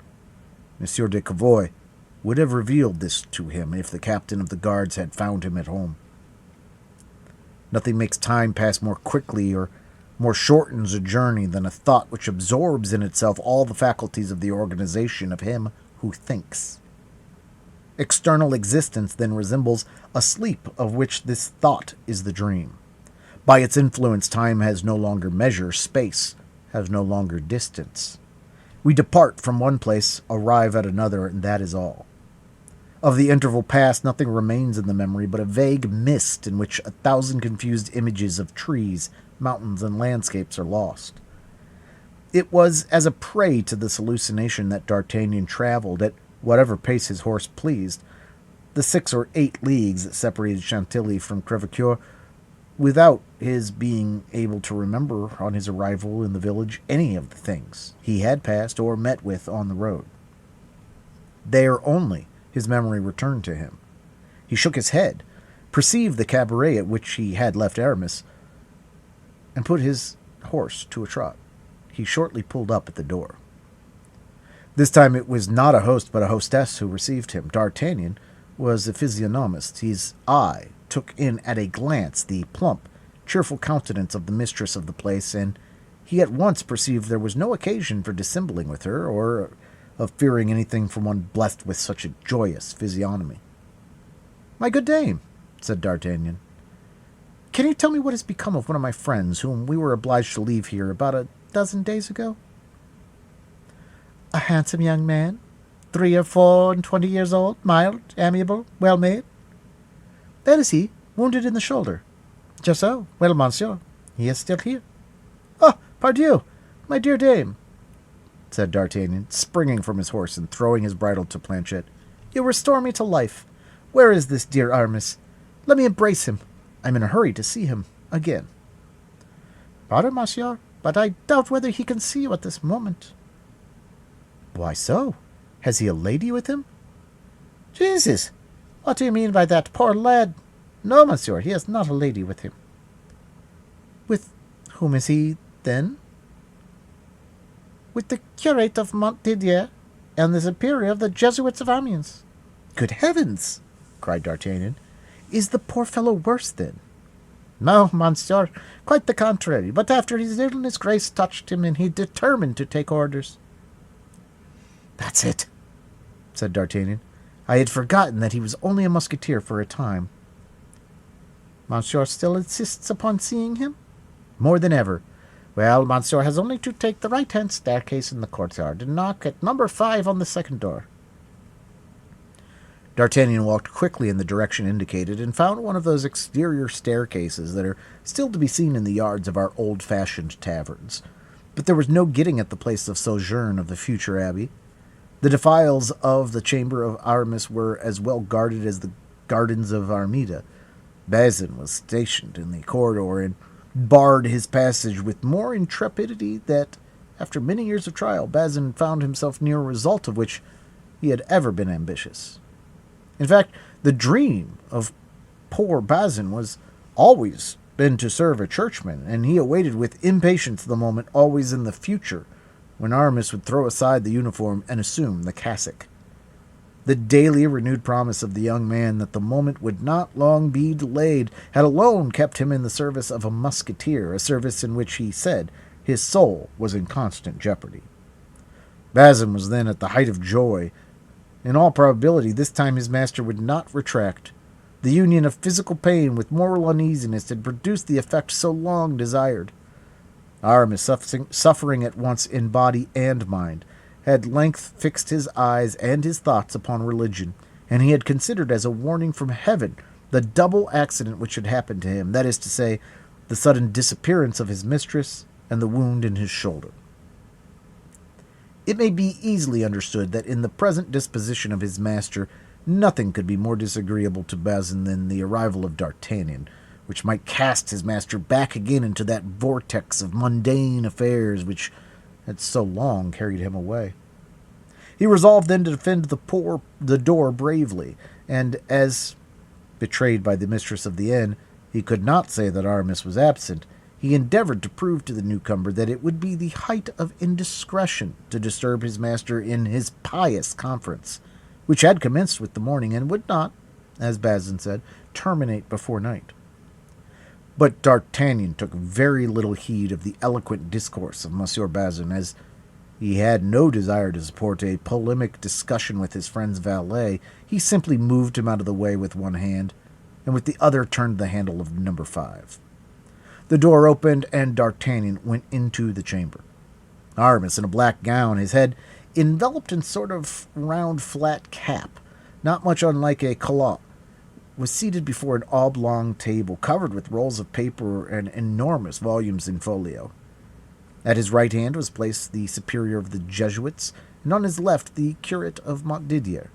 Monsieur de Cavois would have revealed this to him if the captain of the guards had found him at home. Nothing makes time pass more quickly or more shortens a journey than a thought which absorbs in itself all the faculties of the organization of him who thinks. External existence then resembles a sleep of which this thought is the dream. By its influence, time has no longer measure, space has no longer distance. We depart from one place, arrive at another, and that is all. Of the interval past, nothing remains in the memory but a vague mist in which 1,000 confused images of trees, mountains, and landscapes are lost. It was as a prey to this hallucination that D'Artagnan traveled, at whatever pace his horse pleased, the 6 or 8 leagues that separated Chantilly from Crèvecœur, without his being able to remember on his arrival in the village any of the things he had passed or met with on the road. There only his memory returned to him. He shook his head, perceived the cabaret at which he had left Aramis, and put his horse to a trot. He shortly pulled up at the door. This time it was not a host but a hostess who received him. D'Artagnan was a physiognomist. His eye took in at a glance the plump, cheerful countenance of the mistress of the place, and he at once perceived there was no occasion for dissembling with her, or of fearing anything from one blessed with such a joyous physiognomy. "My good dame," said D'Artagnan, "can you tell me what has become of one of my friends, whom we were obliged to leave here about a dozen days ago?" "A handsome young man, 3 or 24 years old, mild, amiable, well-made." "That is he, wounded in the shoulder." "Just so. Well, monsieur, he is still here." "Oh, pardieu, my dear dame," said D'Artagnan, springing from his horse and throwing his bridle to Planchet. "You restore me to life. Where is this dear Aramis? Let me embrace him. I'm in a hurry to see him again." "Pardon, monsieur, but I doubt whether he can see you at this moment." "Why so? Has he a lady with him?" "Jesus! What do you mean by that, poor lad? No, monsieur, he has not a lady with him." "With whom is he, then?" "With the curate of Montdidier and the superior of the Jesuits of Amiens." "Good heavens!" cried D'Artagnan. "Is the poor fellow worse, then?" "No, monsieur, quite the contrary, but after his illness grace touched him, and he determined to take orders." "That's it," said D'Artagnan. "I had forgotten that he was only a musketeer for a time." "Monsieur still insists upon seeing him?" "More than ever. Well, Monsieur has only to take the right-hand staircase in the courtyard and knock at number 5 on the second door. D'Artagnan walked quickly in the direction indicated and found one of those exterior staircases that are still to be seen in the yards of our old-fashioned taverns. But there was no getting at the place of sojourn of the future abbey. The defiles of the chamber of Aramis were as well guarded as the gardens of Armida. Bazin was stationed in the corridor and barred his passage with more intrepidity that, after many years of trial, Bazin found himself near a result of which he had ever been ambitious. In fact, the dream of poor Bazin was always been to serve a churchman, and he awaited with impatience the moment always in the future when Aramis would throw aside the uniform and assume the cassock. The daily renewed promise of the young man that the moment would not long be delayed had alone kept him in the service of a musketeer, a service in which, he said, his soul was in constant jeopardy. Bazin was then at the height of joy. In all probability, this time his master would not retract. The union of physical pain with moral uneasiness had produced the effect so long desired. Aramis, suffering at once in body and mind, had at length fixed his eyes and his thoughts upon religion, and he had considered as a warning from heaven the double accident which had happened to him, that is to say, the sudden disappearance of his mistress and the wound in his shoulder. It may be easily understood that in the present disposition of his master, nothing could be more disagreeable to Bazin than the arrival of D'Artagnan, which might cast his master back again into that vortex of mundane affairs which had so long carried him away. He resolved then to defend the door bravely, and as, betrayed by the mistress of the inn, he could not say that Aramis was absent, he endeavored to prove to the newcomer that it would be the height of indiscretion to disturb his master in his pious conference, which had commenced with the morning and would not, as Bazin said, terminate before night. But D'Artagnan took very little heed of the eloquent discourse of Monsieur Bazin, as he had no desire to support a polemic discussion with his friend's valet. He simply moved him out of the way with one hand, and with the other turned the handle of number 5. The door opened, and D'Artagnan went into the chamber. Aramis, in a black gown, his head enveloped in sort of round flat cap, not much unlike a calotte, was seated before an oblong table covered with rolls of paper and enormous volumes in folio. At his right hand was placed the superior of the Jesuits, and on his left the curate of Montdidier.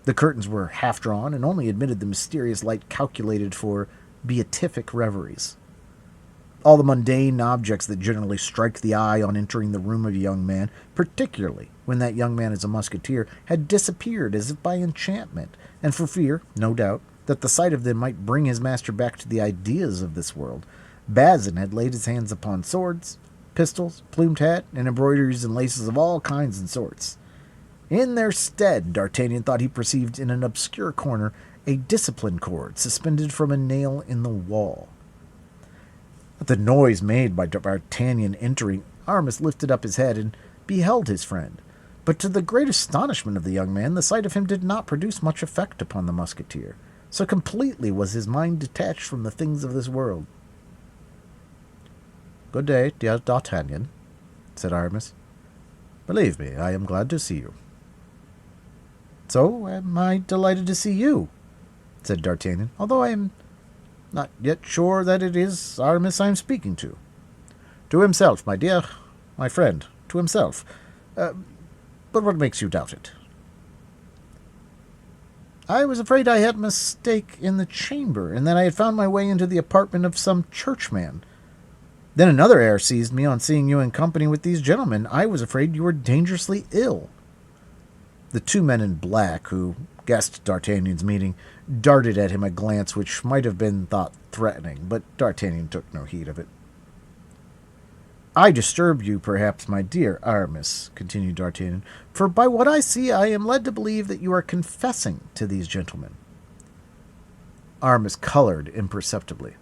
The curtains were half drawn and only admitted the mysterious light calculated for beatific reveries. All the mundane objects that generally strike the eye on entering the room of a young man, particularly when that young man is a musketeer, had disappeared as if by enchantment, and for fear, no doubt, that the sight of them might bring his master back to the ideas of this world, Bazin had laid his hands upon swords, pistols, plumed hat, and embroideries and laces of all kinds and sorts. In their stead, D'Artagnan thought he perceived in an obscure corner a discipline cord suspended from a nail in the wall. At the noise made by D'Artagnan entering, Aramis lifted up his head and beheld his friend. But to the great astonishment of the young man, the sight of him did not produce much effect upon the musketeer. So completely was his mind detached from the things of this world. "Good day, dear D'Artagnan," said Aramis. "Believe me, I am glad to see you." "So am I delighted to see you," said D'Artagnan, "although I am not yet sure that it is Aramis I am speaking to." "To himself, my dear, my friend, to himself. But what makes you doubt it?" "I was afraid I had a mistake in the chamber, and that I had found my way into the apartment of some churchman. Then another air seized me on seeing you in company with these gentlemen. I was afraid you were dangerously ill." The two men in black, who guessed D'Artagnan's meaning, darted at him a glance which might have been thought threatening, but D'Artagnan took no heed of it. "I disturb you, perhaps, my dear Aramis," continued D'Artagnan, "for by what I see I am led to believe that you are confessing to these gentlemen." Aramis colored imperceptibly.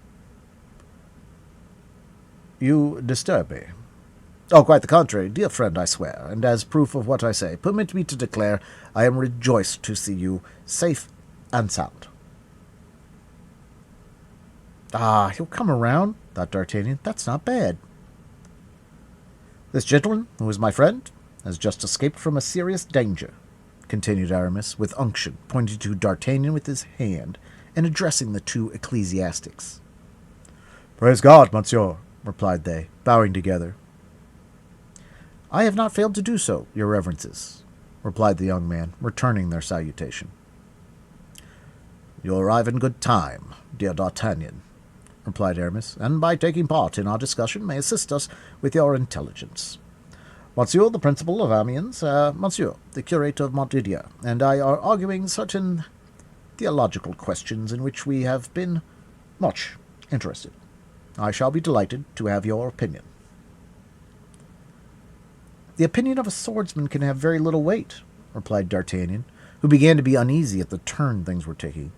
"You disturb me." "Oh, quite the contrary, dear friend, I swear, and as proof of what I say, permit me to declare I am rejoiced to see you safe and sound." "Ah, he'll come around," thought D'Artagnan. "That's not bad." This gentleman, who is my friend, has just escaped from a serious danger, continued Aramis, with unction, pointing to D'Artagnan with his hand, and addressing the two ecclesiastics. Praise God, monsieur, replied they, bowing together. I have not failed to do so, your reverences, replied the young man, returning their salutation. You arrive in good time, dear D'Artagnan, replied Aramis, and by taking part in our discussion may assist us with your intelligence. Monsieur the Principal of Amiens, Monsieur the Curate of Montdidier, and I are arguing certain theological questions in which we have been much interested. I shall be delighted to have your opinion. The opinion of a swordsman can have very little weight, replied D'Artagnan, who began to be uneasy at the turn things were taking.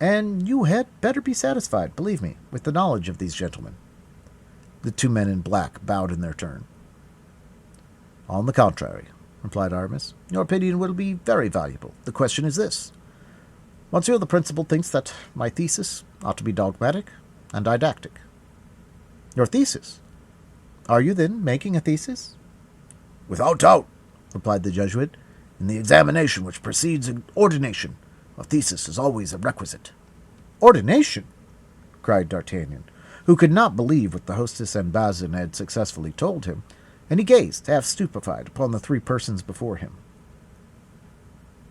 And you had better be satisfied, believe me, with the knowledge of these gentlemen. The two men in black bowed in their turn. On the contrary, replied Aramis, your opinion will be very valuable. The question is this. Monsieur the Principal thinks that my thesis ought to be dogmatic and didactic. Your thesis? Are you, then, making a thesis? Without doubt, replied the Jesuit. In the examination which precedes ordination, a thesis is always a requisite. Ordination? Cried D'Artagnan, who could not believe what the hostess and Bazin had successfully told him, and he gazed, half stupefied, upon the three persons before him.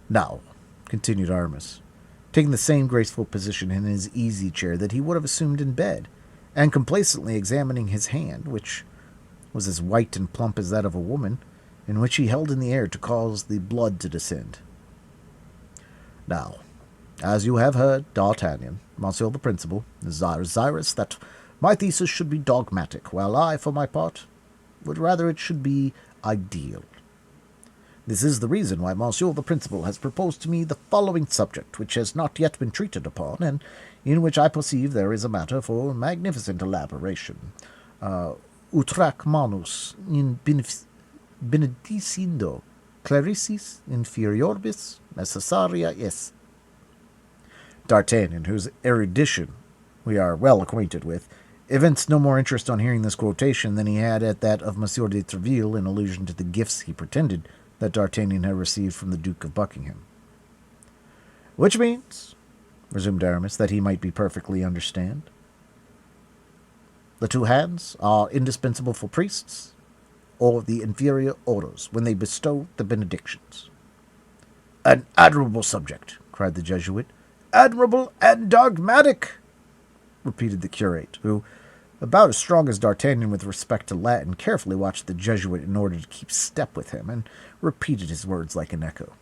Now, continued Aramis, taking the same graceful position in his easy chair that he would have assumed in bed, and complacently examining his hand, which was as white and plump as that of a woman, and which he held in the air to cause the blood to descend. Now, as you have heard, D'Artagnan, Monsieur the Principal, is desirous that my thesis should be dogmatic, while I, for my part, would rather it should be ideal. This is the reason why Monsieur the Principal has proposed to me the following subject, which has not yet been treated upon, and in which I perceive there is a matter for magnificent elaboration. Utrac manus in benedicindo clarissis inferiorbis necessaria est. D'Artagnan, whose erudition we are well acquainted with, evinced no more interest on hearing this quotation than he had at that of Monsieur de Tréville in allusion to the gifts he pretended that D'Artagnan had received from the Duke of Buckingham. Which means, resumed Aramis, that he might be perfectly understand, the two hands are indispensable for priests or the inferior orders when they bestow the benedictions. An admirable subject, cried the Jesuit. Admirable and dogmatic, repeated the curate, who, about as strong as D'Artagnan with respect to Latin, carefully watched the Jesuit in order to keep step with him, and repeated his words like an echo.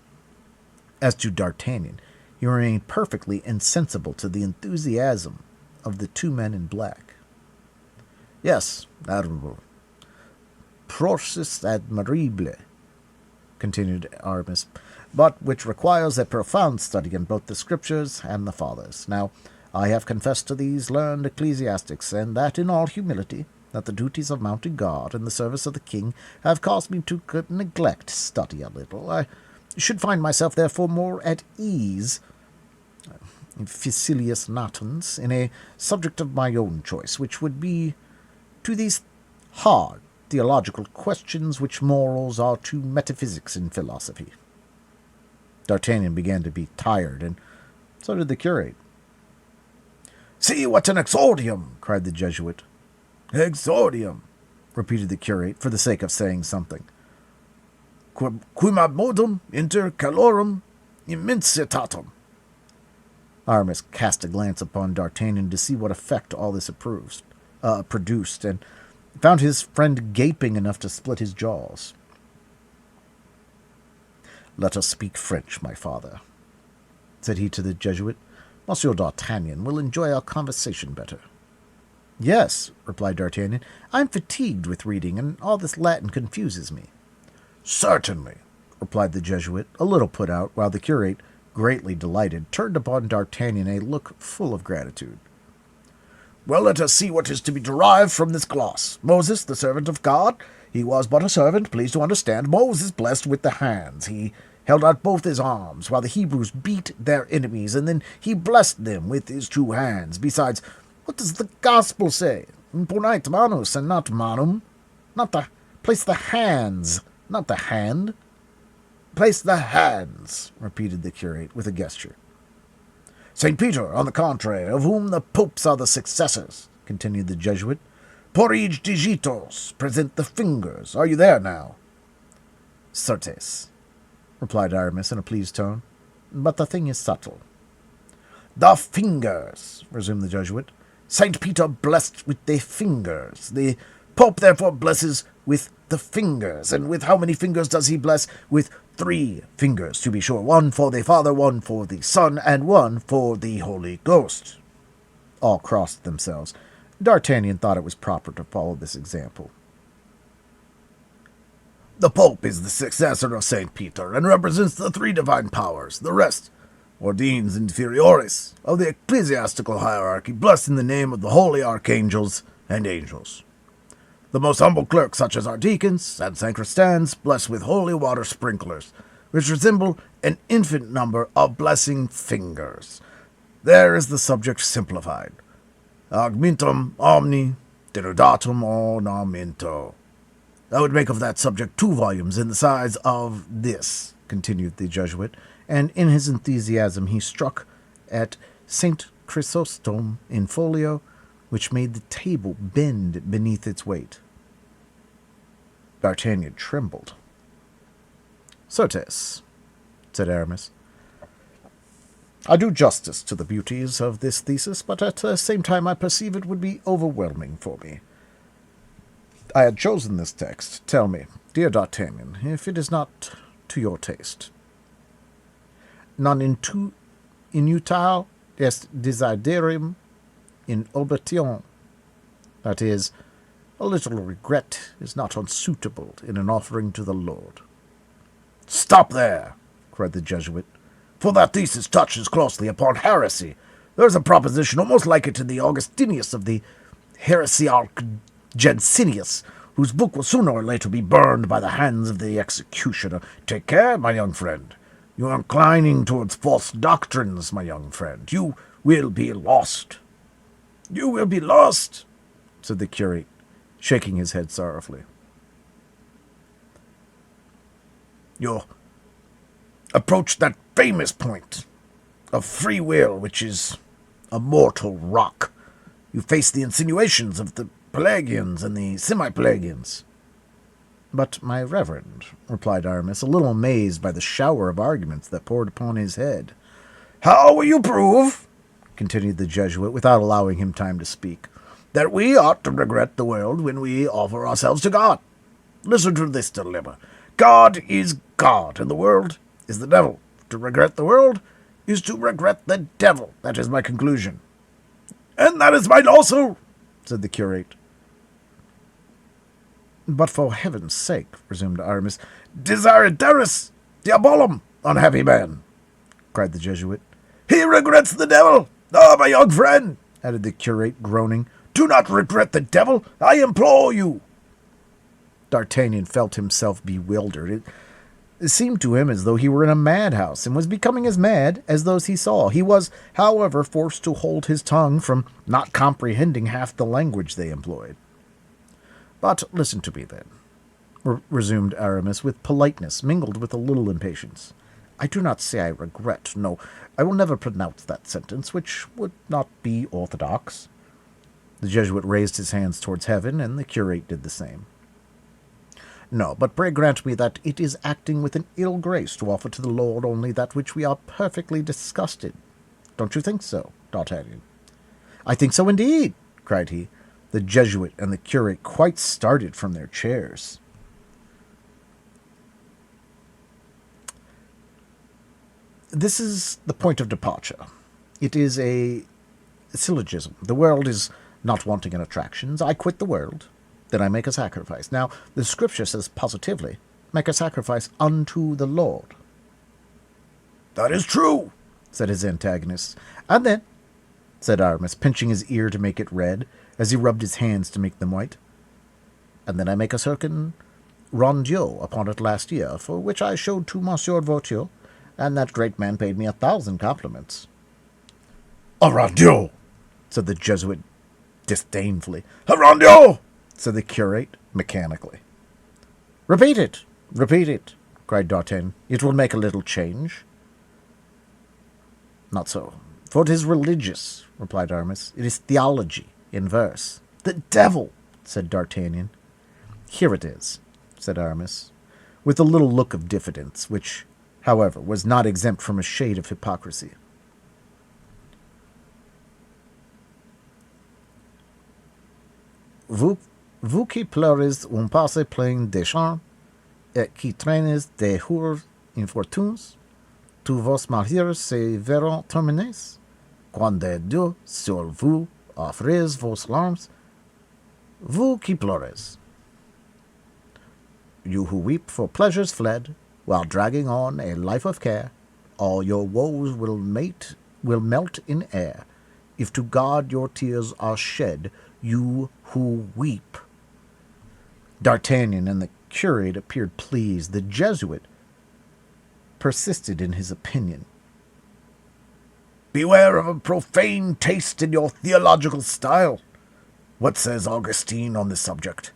As to D'Artagnan, he remained perfectly insensible to the enthusiasm of the two men in black. Yes, admirable. Process admirable, continued Aramis, but which requires a profound study in both the Scriptures and the Fathers. Now, I have confessed to these learned ecclesiastics, and that in all humility, that the duties of mounting guard in the service of the king have caused me to neglect study a little. I should find myself, therefore, more at ease, facilius natans, in a subject of my own choice, which would be to these hard theological questions which morals are to metaphysics and philosophy. D'Artagnan began to be tired, and so did the curate. See what an exordium, cried the Jesuit. Exordium, repeated the curate, for the sake of saying something. Quimamodum inter calorum immensitatum. Aramis cast a glance upon D'Artagnan to see what effect all this produced, and found his friend gaping enough to split his jaws. "Let us speak French, my father," said he to the Jesuit. "Monsieur D'Artagnan will enjoy our conversation better." "Yes," replied D'Artagnan, "I am fatigued with reading, and all this Latin confuses me." "Certainly," replied the Jesuit, a little put out, while the curate, greatly delighted, turned upon D'Artagnan a look full of gratitude. "Well, let us see what is to be derived from this gloss. Moses, the servant of God, he was but a servant, please to understand. Moses blessed with the hands. He held out both his arms, while the Hebrews beat their enemies, and then he blessed them with his two hands. Besides, what does the gospel say? Imponite manus and not manum. Not the Place the hands, not the hand. Place the hands, repeated the curate with a gesture. St. Peter, on the contrary, of whom the popes are the successors, continued the Jesuit. Por each digitos, present the fingers. Are you there now? Certes, replied Aramis in a pleased tone, but the thing is subtle. The fingers, resumed the Jesuit. St. Peter blessed with the fingers. The Pope therefore blesses with the fingers. And with how many fingers does he bless? With 3 fingers, to be sure. 1 for the Father, 1 for the Son, and 1 for the Holy Ghost. All crossed themselves. D'Artagnan thought it was proper to follow this example. The Pope is the successor of St. Peter, and represents the 3 divine powers. The rest, ordenes inferiores, of the ecclesiastical hierarchy, blessed in the name of the holy archangels and angels. The most humble clerks, such as our deacons and sacristans, bless with holy water sprinklers, which resemble an infinite number of blessing fingers. There is the subject simplified. Augmentum omni denudatum ornamento. I would make of that subject 2 volumes in the size of this, continued the Jesuit, and in his enthusiasm he struck at St. Chrysostom in folio, which made the table bend beneath its weight. D'Artagnan trembled. Certes, said Aramis, I do justice to the beauties of this thesis, but at the same time I perceive it would be overwhelming for me. I had chosen this text. Tell me, dear D'Artagnan, if it is not to your taste. Non inutile est desiderum in obation. That is, a little regret is not unsuitable in an offering to the Lord. Stop there, cried the Jesuit, for that thesis touches closely upon heresy. There is a proposition almost like it in the Augustinius of the heresiarch Jansenius, whose book will sooner or later be burned by the hands of the executioner. Take care, my young friend. You are inclining towards false doctrines, my young friend. You will be lost. You will be lost, said the curate, shaking his head sorrowfully. You approach that famous point of free will, which is a mortal rock. You face the insinuations of the Pelagians and the semi-Pelagians. But, my reverend, replied Aramis, a little amazed by the shower of arguments that poured upon his head. How will you prove, continued the Jesuit, without allowing him time to speak, that we ought to regret the world when we offer ourselves to God? Listen to this dilemma. God is God, and the world is the devil. To regret the world is to regret the devil. That is my conclusion. And that is mine also, said the curate. But for heaven's sake, resumed Aramis, Desiderus diabolum, unhappy man, cried the Jesuit. He regrets the devil. Ah, my young friend, added the curate, groaning, do not regret the devil, I implore you. D'Artagnan felt himself bewildered. It seemed to him as though he were in a madhouse, and was becoming as mad as those he saw. He was, however, forced to hold his tongue from not comprehending half the language they employed. But listen to me, then, resumed Aramis, with politeness mingled with a little impatience. I do not say I regret. No, I will never pronounce that sentence, which would not be orthodox. The Jesuit raised his hands towards heaven, and the curate did the same. No, but pray grant me that it is acting with an ill grace to offer to the Lord only that which we are perfectly disgusted. Don't you think so, D'Artagnan? I think so indeed, cried he. The Jesuit and the curate quite started from their chairs. This is the point of departure. It is a syllogism. The world is not wanting in attractions. I quit the world. Then I make a sacrifice. Now, the Scripture says positively, make a sacrifice unto the Lord. That is true, said his antagonist. And then, said Aramis, pinching his ear to make it red, as he rubbed his hands to make them white, and then I make a certain rondeau upon it last year, for which I showed to Monsieur Vautier, and that great man paid me 1,000 compliments. A rondeau, said the Jesuit disdainfully. A rondeau, said the curate mechanically. Repeat it! Repeat it! Cried D'Artagnan. It will make a little change. Not so, for it is religious, replied Aramis. It is theology in verse. The devil! Said D'Artagnan. Here it is, said Aramis, with a little look of diffidence, which, however, was not exempt from a shade of hypocrisy. Vous qui pleurez un passé plein de charmes, et qui traînez des jours infortunes, tous vos malheurs se verront terminés, quand Dieu sur vous offrez vos larmes, vous qui pleurez. You who weep for pleasures fled, while dragging on a life of care, all your woes will melt in air, if to God your tears are shed, you who weep. D'Artagnan and the curate appeared pleased. The Jesuit persisted in his opinion. Beware of a profane taste in your theological style. What says Augustine on the subject?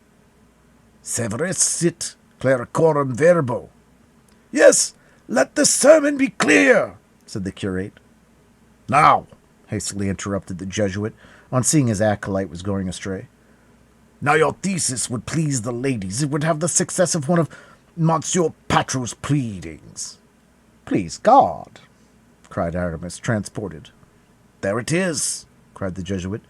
Severis sit clericorum verbo. Yes, let the sermon be clear, said the curate. Now, hastily interrupted the Jesuit, on seeing his acolyte was going astray. Now your thesis would please the ladies. It would have the success of one of Monsieur Patro's pleadings. Please God, cried Aramis, transported. There it is, cried the Jesuit.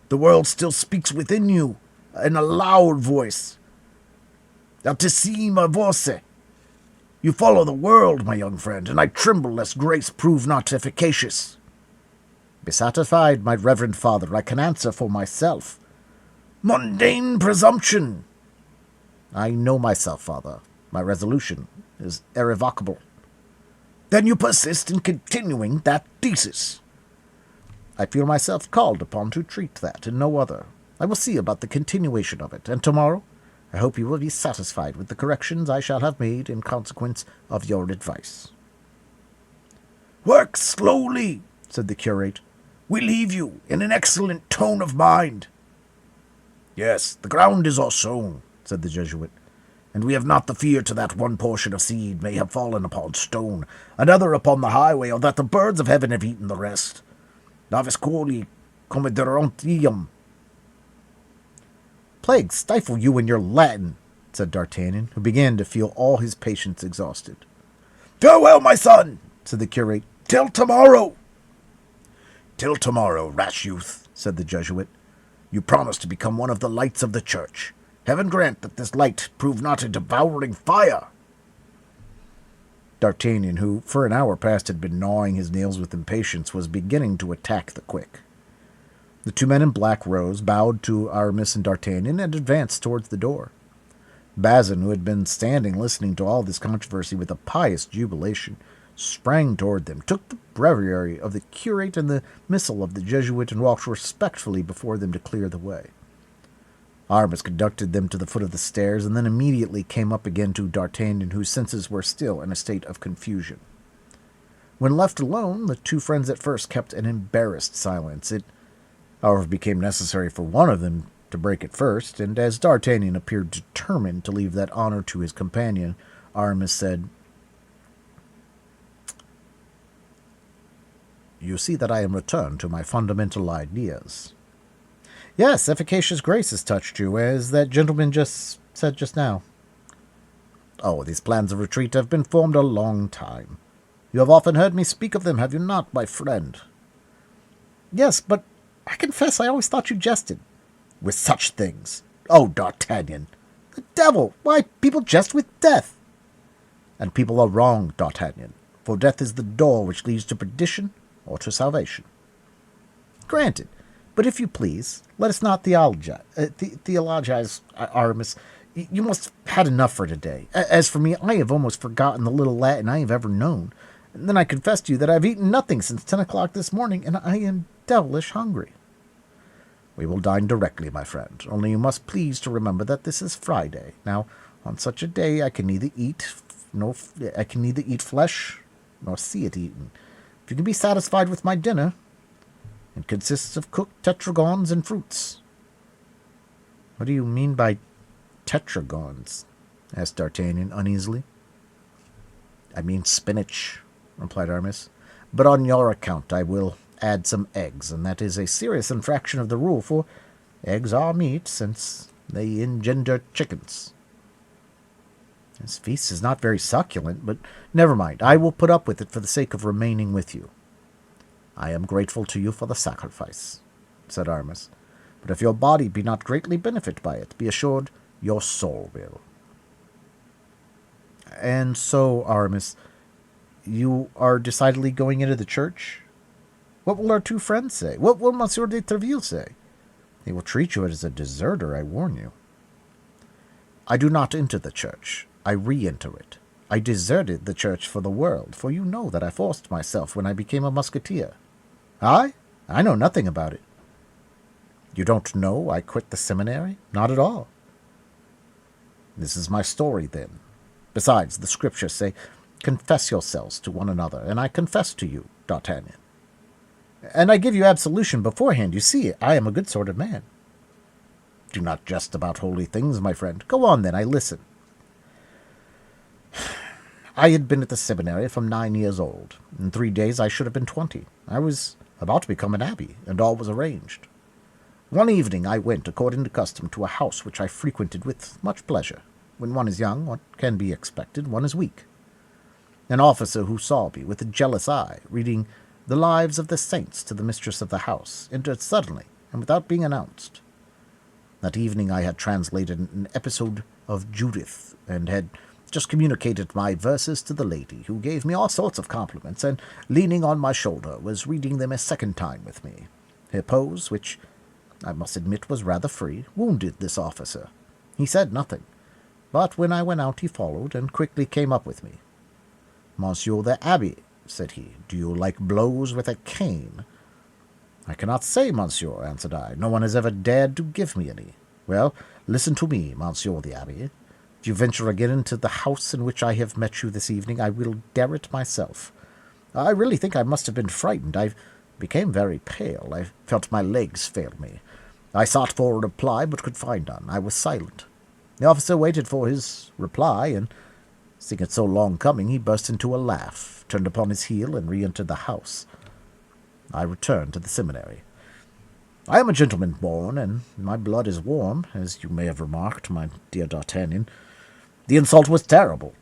The world still speaks within you, in a loud voice. Altissima voce. You follow the world, my young friend, and I tremble lest grace prove not efficacious. Be satisfied, my reverend father, I can answer for myself. Mundane presumption! I know myself, father. My resolution is irrevocable. Then you persist in continuing that thesis. I feel myself called upon to treat that and no other. I will see about the continuation of it, and tomorrow I hope you will be satisfied with the corrections I shall have made in consequence of your advice. Work slowly, said the curate. We leave you in an excellent tone of mind. Yes, the ground is all sown, said the Jesuit, and we have not the fear to that one portion of seed may have fallen upon stone, another upon the highway, or that the birds of heaven have eaten the rest. Navis coli comederantium. Plague stifle you in your Latin, said D'Artagnan, who began to feel all his patience exhausted. Farewell, my son, said the curate. Till tomorrow. Till tomorrow, rash youth, said the Jesuit. You promised to become one of the lights of the church. Heaven grant that this light prove not a devouring fire. D'Artagnan, who for an hour past had been gnawing his nails with impatience, was beginning to attack the quick. The two men in black rose, bowed to Aramis and D'Artagnan, and advanced towards the door. Bazin, who had been standing listening to all this controversy with a pious jubilation, sprang toward them, took the breviary of the curate and the missal of the Jesuit, and walked respectfully before them to clear the way. Aramis conducted them to the foot of the stairs, and then immediately came up again to D'Artagnan, whose senses were still in a state of confusion. When left alone, the two friends at first kept an embarrassed silence. It, however, became necessary for one of them to break it first, and as D'Artagnan appeared determined to leave that honor to his companion, Aramis said, "You see that I am returned to my fundamental ideas." "Yes, efficacious grace has touched you, as that gentleman said just now." "Oh, these plans of retreat have been formed a long time. You have often heard me speak of them, have you not, my friend?" "Yes, but I confess I always thought you jested." "With such things? Oh, D'Artagnan!" "The devil! Why, people jest with death." "And people are wrong, D'Artagnan, for death is the door which leads to perdition or to salvation." "Granted. But if you please, let us not theologize, Aramis. You must have had enough for today. As for me, I have almost forgotten the little Latin I have ever known. And then I confess to you that I have eaten nothing since 10 o'clock this morning, and I am devilish hungry." "We will dine directly, my friend. Only you must please to remember that this is Friday. Now, on such a day, I can neither eat flesh nor see it eaten. If you can be satisfied with my dinner, it consists of cooked tetragons and fruits." "What do you mean by tetragons?" asked D'Artagnan uneasily. I mean spinach, replied Aramis. But on your account I will add some eggs, and that is a serious infraction of the rule, for eggs are meat, since they engender chickens. This feast is not very succulent, but never mind. I will put up with it for the sake of remaining with you. I am grateful to you for the sacrifice, said Aramis. But if your body be not greatly benefited by it, be assured your soul will. And so, Aramis, you are decidedly going into the church? What will our two friends say? What will Monsieur de Tréville say? They will treat you as a deserter, I warn you. I do not enter the church. I re-enter it. I deserted the church for the world, for you know that I forced myself when I became a musketeer. I know nothing about it. You don't know I quit the seminary? Not at all. This is my story, then. Besides, the scriptures say, confess yourselves to one another, and I confess to you, D'Artagnan. And I give you absolution beforehand. You see, I am a good sort of man. Do not jest about holy things, my friend. Go on, then, I listen. I had been at the seminary from 9 years old. In 3 days I should have been 20. I was about to become an abbé, and all was arranged. One evening I went, according to custom, to a house which I frequented with much pleasure. When one is young, what can be expected? One is weak. An officer who saw me with a jealous eye, reading the lives of the saints to the mistress of the house, entered suddenly and without being announced. That evening I had translated an episode of Judith, and had just communicated my verses to the lady, who gave me all sorts of compliments, and, leaning on my shoulder, was reading them a second time with me. Her pose, which I must admit was rather free, wounded this officer. He said nothing, but when I went out he followed, and quickly came up with me. "Monsieur the Abbé," said he, "do you like blows with a cane?" "I cannot say, monsieur," answered I. "No one has ever dared to give me any." "Well, listen to me, monsieur the Abbé. If you venture again into the house in which I have met you this evening, I will dare it myself. I really think I must have been frightened. I became very pale. I felt my legs fail me. I sought for a reply, but could find none. I was silent. The officer waited for his reply, and, seeing it so long coming, he burst into a laugh, turned upon his heel, and re-entered the house. I returned to the seminary. I am a gentleman born, and my blood is warm, as you may have remarked, my dear D'Artagnan. The insult was terrible,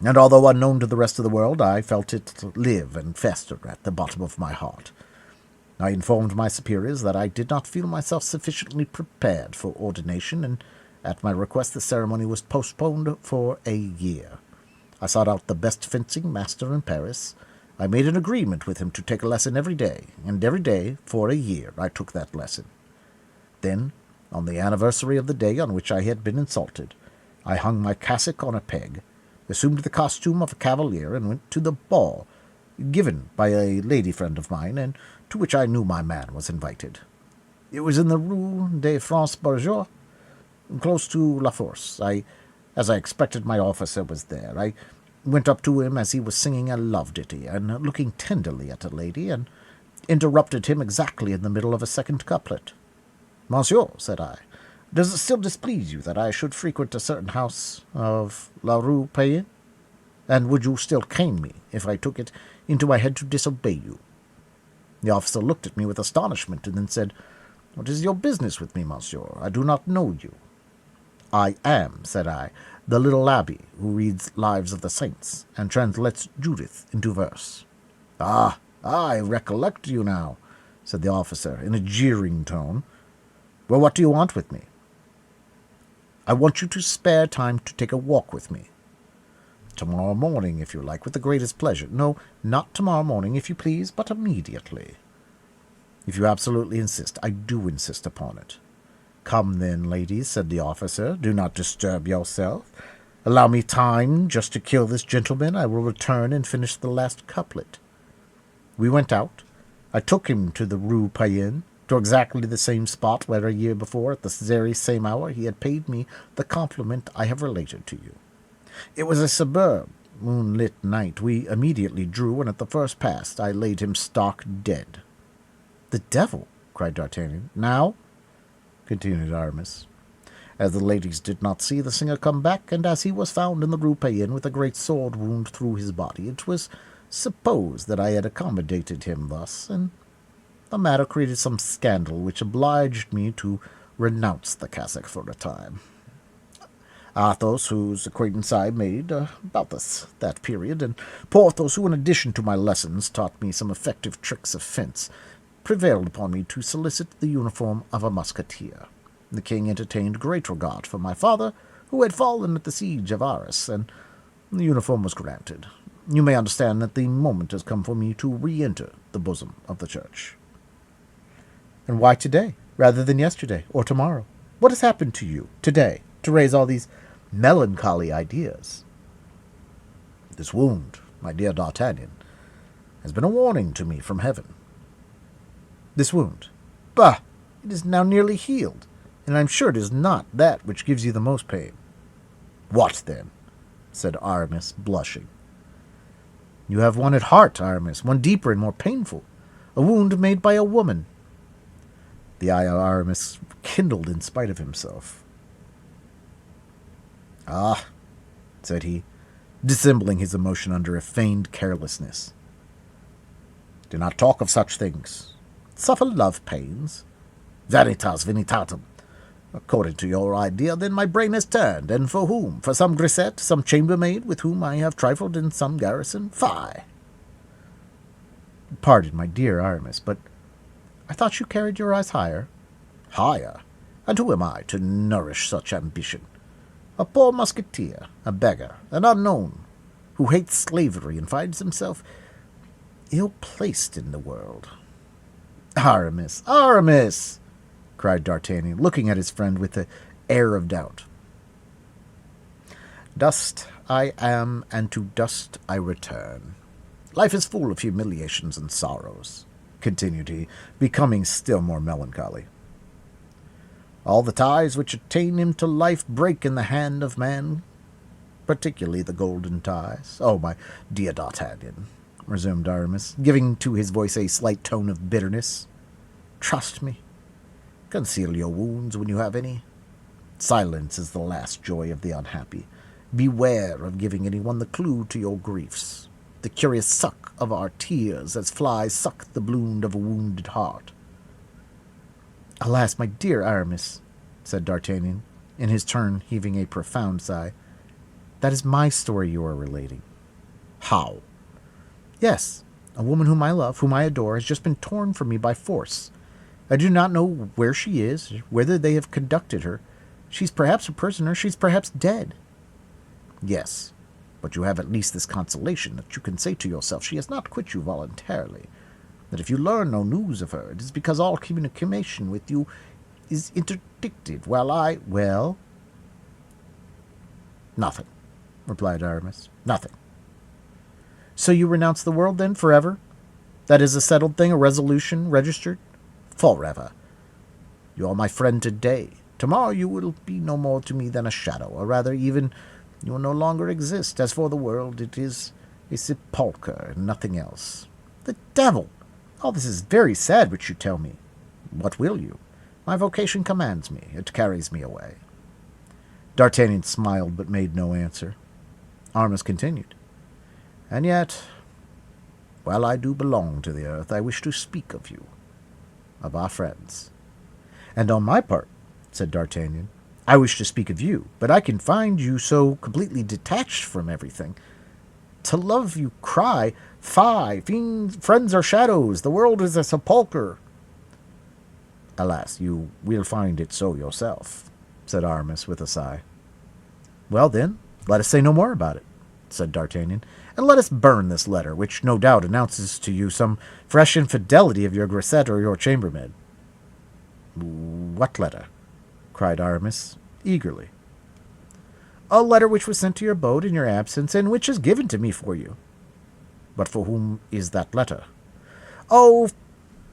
and although unknown to the rest of the world, I felt it live and fester at the bottom of my heart. I informed my superiors that I did not feel myself sufficiently prepared for ordination, and at my request the ceremony was postponed for a year. I sought out the best fencing master in Paris. I made an agreement with him to take a lesson every day, and every day, for a year, I took that lesson. Then, on the anniversary of the day on which I had been insulted, I hung my cassock on a peg, assumed the costume of a cavalier, and went to the ball given by a lady friend of mine, and to which I knew my man was invited. It was in the Rue des Francs Bourgeois, close to La Force. As I expected, my officer was there. I went up to him as he was singing a love ditty, and looking tenderly at a lady, and interrupted him exactly in the middle of a second couplet. "Monsieur," said I, "does it still displease you that I should frequent a certain house of La Rue Payen? And would you still cane me if I took it into my head to disobey you?" The officer looked at me with astonishment, and then said, "What is your business with me, monsieur? I do not know you." "I am," said I, "the little abbé who reads Lives of the Saints, and translates Judith into verse." "Ah, I recollect you now," said the officer, in a jeering tone. "Well, what do you want with me?" "I want you to spare time to take a walk with me." "Tomorrow morning, if you like, with the greatest pleasure." "No, not tomorrow morning, if you please, but immediately." "If you absolutely insist, I do insist upon it." "Come then, ladies," said the officer. "Do not disturb yourself. Allow me time just to kill this gentleman. I will return and finish the last couplet." We went out. I took him to the Rue Payen, to exactly the same spot where a year before, at the very same hour, he had paid me the compliment I have related to you. It was a superb, moonlit night. We immediately drew, and at the first pass I laid him stark dead. "The devil!" cried D'Artagnan. "Now?" continued Aramis. as the ladies did not see the singer come back, and as he was found in the Rue Payen with a great sword wound through his body, it was supposed that I had accommodated him thus, and the matter created some scandal which obliged me to renounce the cassock for a time. Athos, whose acquaintance I made about that period, and Porthos, who in addition to my lessons taught me some effective tricks of fence, prevailed upon me to solicit the uniform of a musketeer. The king entertained great regard for my father, who had fallen at the siege of Arras, and the uniform was granted. You may understand that the moment has come for me to re-enter the bosom of the church. And why today, rather than yesterday or tomorrow? What has happened to you today to raise all these melancholy ideas? This wound, my dear D'Artagnan, has been a warning to me from heaven. This wound? Bah! It is now nearly healed, and I am sure it is not that which gives you the most pain. What, then? Said Aramis, blushing. You have one at heart, Aramis, one deeper and more painful, a wound made by a woman. The eye of Aramis kindled in spite of himself. Ah, said he, dissembling his emotion under a feigned carelessness. Do not talk of such things. Suffer love pains. Veritas venitatum. According to your idea, then, my brain has turned, and for whom? For some grisette, some chambermaid with whom I have trifled in some garrison? Fie! Pardon, my dear Aramis, but I thought you carried your eyes higher. Higher? And who am I to nourish such ambition? A poor musketeer, a beggar, an unknown, who hates slavery and finds himself ill-placed in the world. Aramis, Aramis! Cried D'Artagnan, looking at his friend with an air of doubt. Dust I am, and to dust I return. Life is full of humiliations and sorrows, continued he, becoming still more melancholy. All the ties which attain him to life break in the hand of man, particularly the golden ties. Oh, my dear D'Artagnan, resumed Aramis, giving to his voice a slight tone of bitterness, trust me. Conceal your wounds when you have any. Silence is the last joy of the unhappy. Beware of giving anyone the clue to your griefs, the curious suck of our tears as flies suck the bloom of a wounded heart. Alas, my dear Aramis, said D'Artagnan, in his turn heaving a profound sigh, that is my story you are relating. How? Yes, a woman whom I love, whom I adore, has just been torn from me by force. I do not know where she is, whither they have conducted her. She's perhaps a prisoner, she's perhaps dead. Yes, but you have at least this consolation that you can say to yourself she has not quit you voluntarily, that if you learn no news of her, it is because all communication with you is interdicted, while Well? Nothing, replied Aramis, nothing. So you renounce the world, then, forever? That is a settled thing, a resolution, registered? Forever. You are my friend today. Tomorrow you will be no more to me than a shadow, or rather even you will no longer exist. As for the world, it is a sepulchre and nothing else. The devil! All this is very sad which you tell me. What will you? My vocation commands me. It carries me away. D'Artagnan smiled, but made no answer. Aramis continued. And yet, while I do belong to the earth, I wish to speak of you, of our friends. And on my part, said D'Artagnan, I wish to speak of you, but I can find you so completely detached from everything. To love you cry, fie, friends are shadows, the world is a sepulchre. Alas, you will find it so yourself, said Aramis with a sigh. Well, then, let us say no more about it, said D'Artagnan, and let us burn this letter, which no doubt announces to you some fresh infidelity of your grisette or your chambermaid. What letter? Cried Aramis, eagerly. A letter which was sent to your boat in your absence, and which is given to me for you. But for whom is that letter? Oh,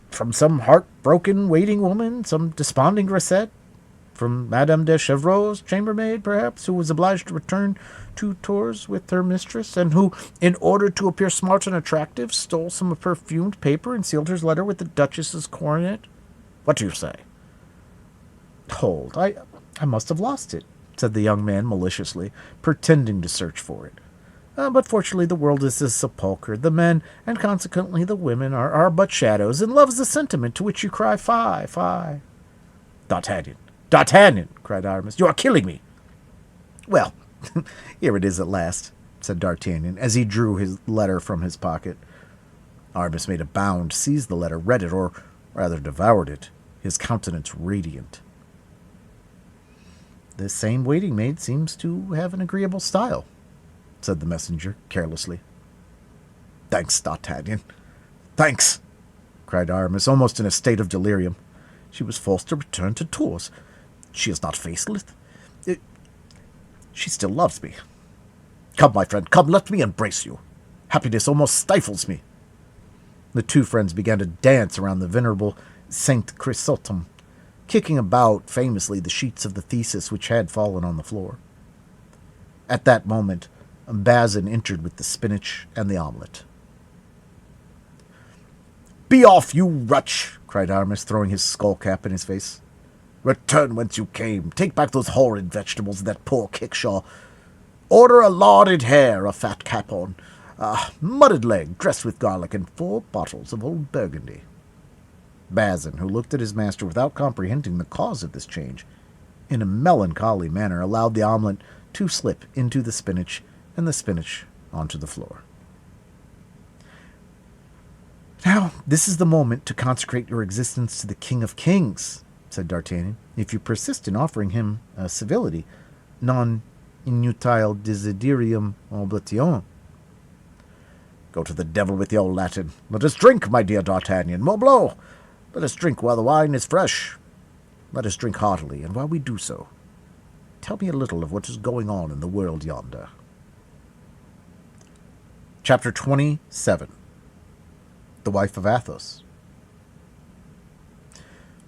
from some heart-broken waiting woman, some desponding grisette, from Madame de Chevreau's chambermaid, perhaps, who was obliged to return to Tours with her mistress, and who, in order to appear smart and attractive, stole some perfumed paper and sealed her letter with the Duchess's coronet. What do you say? Hold, I I must have lost it, said the young man maliciously, pretending to search for it. But fortunately the world is a sepulchre. The men, and consequently the women, are but shadows, and love is the sentiment to which you cry, fie, fie. D'Artagnan! D'Artagnan! Cried Aramis. You are killing me! Well, here it is at last, said D'Artagnan, as he drew his letter from his pocket. Aramis made a bound, seized the letter, read it, or rather devoured it, his countenance radiant. This same waiting-maid seems to have an agreeable style, said the messenger, carelessly. Thanks, D'Artagnan. Thanks, cried Aramis, almost in a state of delirium. She was forced to return to Tours. She is not faithless. She still loves me. Come, my friend, come, let me embrace you. Happiness almost stifles me. The two friends began to dance around the venerable Saint Chrysostom, kicking about famously the sheets of the Thesis which had fallen on the floor. At that moment, Bazin entered with the spinach and the omelette. Be off, you wretch! Cried Aramis, throwing his skull-cap in his face. Return whence you came. Take back those horrid vegetables and that poor kickshaw. Order a larded hare, a fat capon, a mudded leg dressed with garlic, and 4 bottles of old Burgundy. Bazin, who looked at his master without comprehending the cause of this change, in a melancholy manner allowed the omelette to slip into the spinach, and the spinach onto the floor. Now, this is the moment to consecrate your existence to the King of Kings, said D'Artagnan. If you persist in offering him civility, non inutile desiderium oblation. Go to the devil with your Latin. Let us drink, my dear D'Artagnan. Morbleu! Let us drink while the wine is fresh. Let us drink heartily, and while we do so, tell me a little of what is going on in the world yonder. Chapter 27. The Wife of Athos.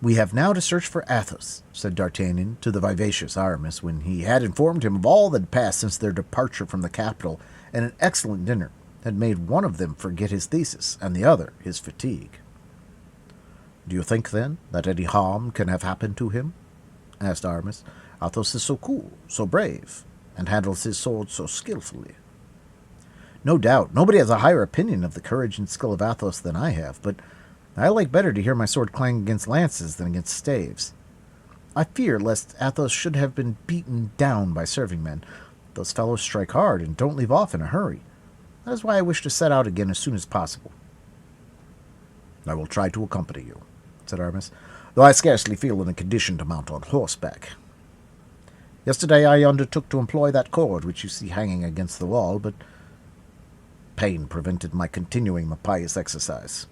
We have now to search for Athos, said D'Artagnan to the vivacious Aramis, when he had informed him of all that had passed since their departure from the capital, and an excellent dinner had made one of them forget his thesis, and the other his fatigue. Do you think, then, that any harm can have happened to him? Asked Aramis. Athos is so cool, so brave, and handles his sword so skillfully. No doubt, nobody has a higher opinion of the courage and skill of Athos than I have, but I like better to hear my sword clang against lances than against staves. I fear lest Athos should have been beaten down by serving men. Those fellows strike hard and don't leave off in a hurry. That is why I wish to set out again as soon as possible. I will try to accompany you, said Aramis, though I scarcely feel in a condition to mount on horseback. Yesterday I undertook to employ that cord which you see hanging against the wall, but pain prevented my continuing the pious exercise.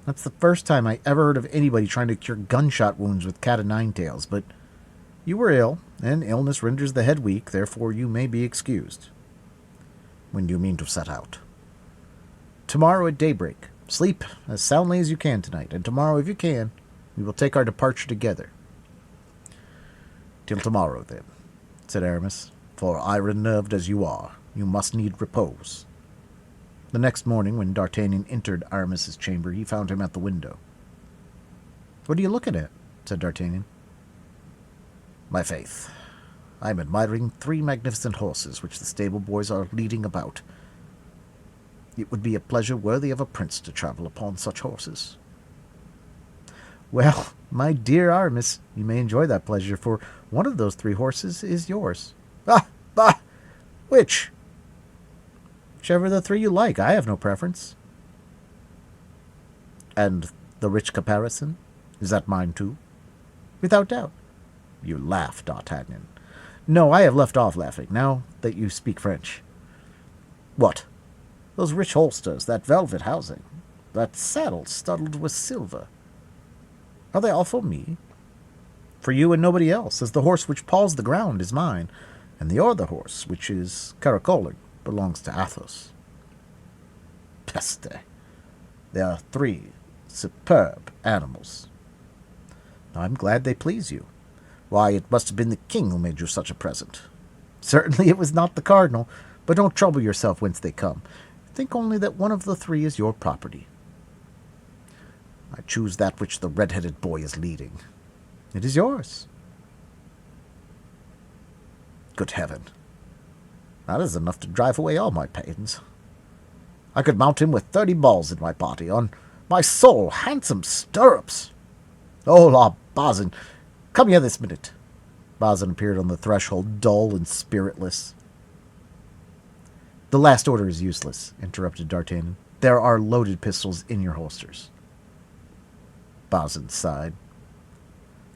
That's the first time I ever heard of anybody trying to cure gunshot wounds with cat-o'-nine-tails, but you were ill, and illness renders the head weak, therefore you may be excused. When do you mean to set out? Tomorrow at daybreak. Sleep as soundly as you can tonight, and tomorrow, if you can, we will take our departure together. Till tomorrow, then, said Aramis, for iron-nerved as you are, you must need repose. The next morning, when D'Artagnan entered Aramis's chamber, he found him at the window. What are you looking at? Said D'Artagnan. My faith, I am admiring 3 magnificent horses which the stable boys are leading about. It would be a pleasure worthy of a prince to travel upon such horses. Well, my dear Aramis, you may enjoy that pleasure, for one of those 3 horses is yours. Ah, bah! Which? Whichever of the 3 you like, I have no preference. And the rich caparison? Is that mine too? Without doubt. You laugh, D'Artagnan. No, I have left off laughing, now that you speak French. What? Those rich holsters, that velvet housing, that saddle studded with silver. Are they all for me? For you and nobody else, as the horse which paws the ground is mine, and the other horse, which is caracoling, belongs to Athos. Peste! There are 3 superb animals. I'm glad they please you. Why, it must have been the king who made you such a present. Certainly it was not the cardinal, but don't trouble yourself whence they come. Think only that one of the 3 is your property. I choose that which the red-headed boy is leading. It is yours. Good heaven! That is enough to drive away all my pains. I could mount him with 30 balls in my body, on my soul, handsome stirrups. Oh, la, Bazin, come here this minute. Bazin appeared on the threshold, dull and spiritless. The last order is useless, interrupted D'Artagnan. There are loaded pistols in your holsters. Bazin sighed.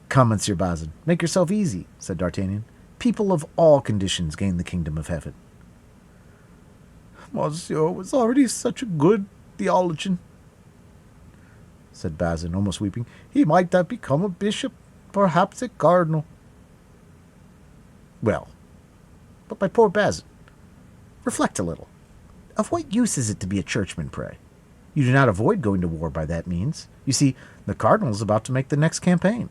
Come, Monsieur Bazin, make yourself easy, said D'Artagnan. People of all conditions gain the kingdom of heaven. Monsieur was already such a good theologian, said Bazin, almost weeping. He might have become a bishop, perhaps a cardinal. Well, but my poor Bazin, reflect a little. Of what use is it to be a churchman, pray? You do not avoid going to war by that means. You see, the cardinal is about to make the next campaign,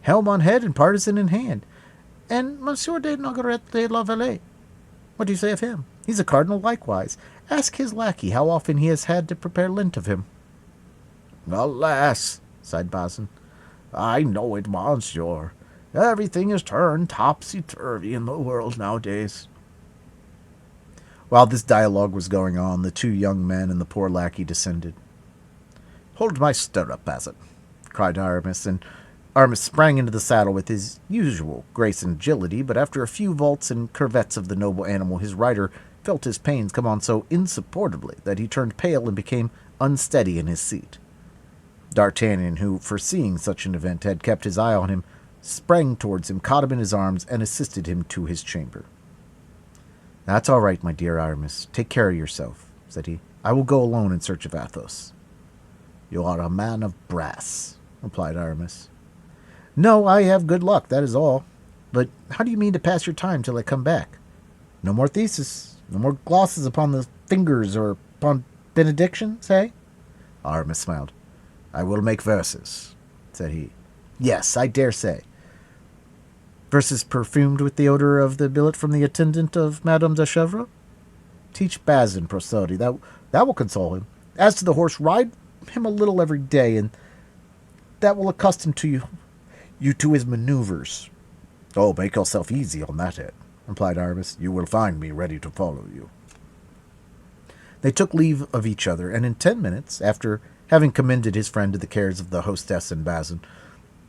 helm on head and partisan in hand. And Monsieur de Nogaret de la Vallée, what do you say of him? He's a cardinal likewise. Ask his lackey how often he has had to prepare lint of him. Alas, sighed Bazin, I know it, monsieur. Everything is turned topsy-turvy in the world nowadays. While this dialogue was going on, the two young men and the poor lackey descended. Hold my stirrup, Bazin, cried Aramis, and Aramis sprang into the saddle with his usual grace and agility, but after a few vaults and curvets of the noble animal, his rider felt his pains come on so insupportably that he turned pale and became unsteady in his seat. D'Artagnan, who, foreseeing such an event, had kept his eye on him, sprang towards him, caught him in his arms, and assisted him to his chamber. "That's all right, my dear Aramis. Take care of yourself," said he. "I will go alone in search of Athos." "You are a man of brass," replied Aramis. "No, I have good luck, that is all. But how do you mean to pass your time till I come back? No more thesis, no more glosses upon the fingers or upon benedictions, eh?" Aramis smiled. "I will make verses," said he. "Yes, I dare say. Verses perfumed with the odor of the billet from the attendant of Madame de Chevreuse? Teach Bazin prosody. That will console him. As to the horse, ride him a little every day, and that will accustom you to his maneuvers." "Oh, make yourself easy on that head," replied Aramis. "You will find me ready to follow you." They took leave of each other, and in 10 minutes, after having commended his friend to the cares of the hostess and Bazin,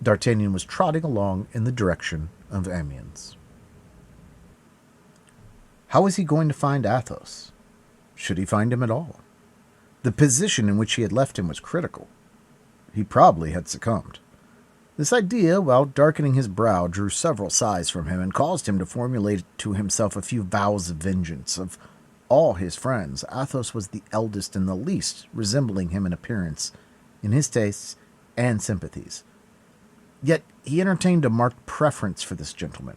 D'Artagnan was trotting along in the direction of Amiens. How was he going to find Athos? Should he find him at all? The position in which he had left him was critical. He probably had succumbed. This idea, while darkening his brow, drew several sighs from him and caused him to formulate to himself a few vows of vengeance. Of all his friends, Athos was the eldest and the least resembling him in appearance, in his tastes and sympathies. Yet he entertained a marked preference for this gentleman.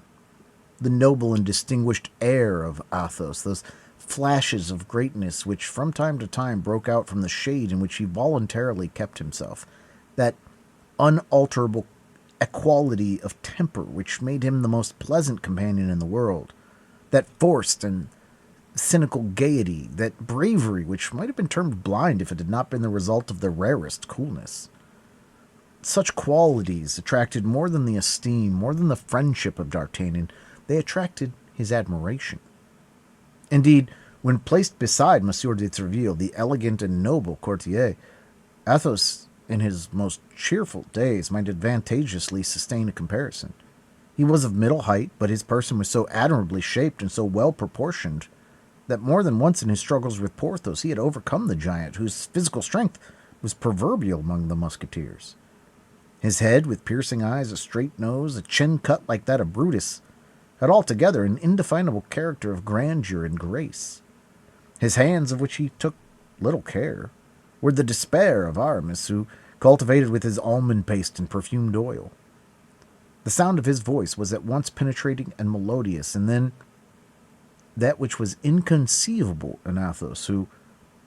The noble and distinguished air of Athos, those flashes of greatness which from time to time broke out from the shade in which he voluntarily kept himself, that unalterable equality of temper which made him the most pleasant companion in the world, that forced and cynical gaiety, that bravery which might have been termed blind if it had not been the result of the rarest coolness. Such qualities attracted more than the esteem, more than the friendship of D'Artagnan. They attracted his admiration. Indeed, when placed beside Monsieur de Tréville, the elegant and noble courtier, Athos, in his most cheerful days, might advantageously sustain a comparison. He was of middle height, but his person was so admirably shaped and so well proportioned that more than once in his struggles with Porthos he had overcome the giant, whose physical strength was proverbial among the Musketeers. His head, with piercing eyes, a straight nose, a chin cut like that of Brutus, had altogether an indefinable character of grandeur and grace. His hands, of which he took little care, were the despair of Aramis, who cultivated with his almond paste and perfumed oil. The sound of his voice was at once penetrating and melodious, and then that which was inconceivable in Athos, who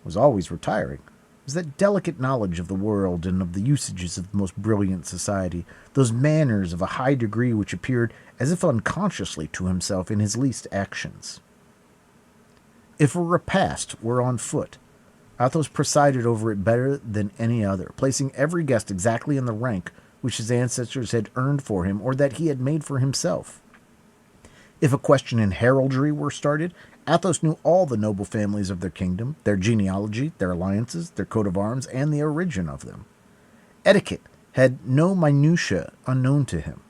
was always retiring, was that delicate knowledge of the world and of the usages of the most brilliant society, those manners of a high degree which appeared as if unconsciously to himself in his least actions. If a repast were on foot, Athos presided over it better than any other, placing every guest exactly in the rank which his ancestors had earned for him or that he had made for himself. If a question in heraldry were started, Athos knew all the noble families of their kingdom, their genealogy, their alliances, their coat of arms, and the origin of them. Etiquette had no minutiae unknown to him.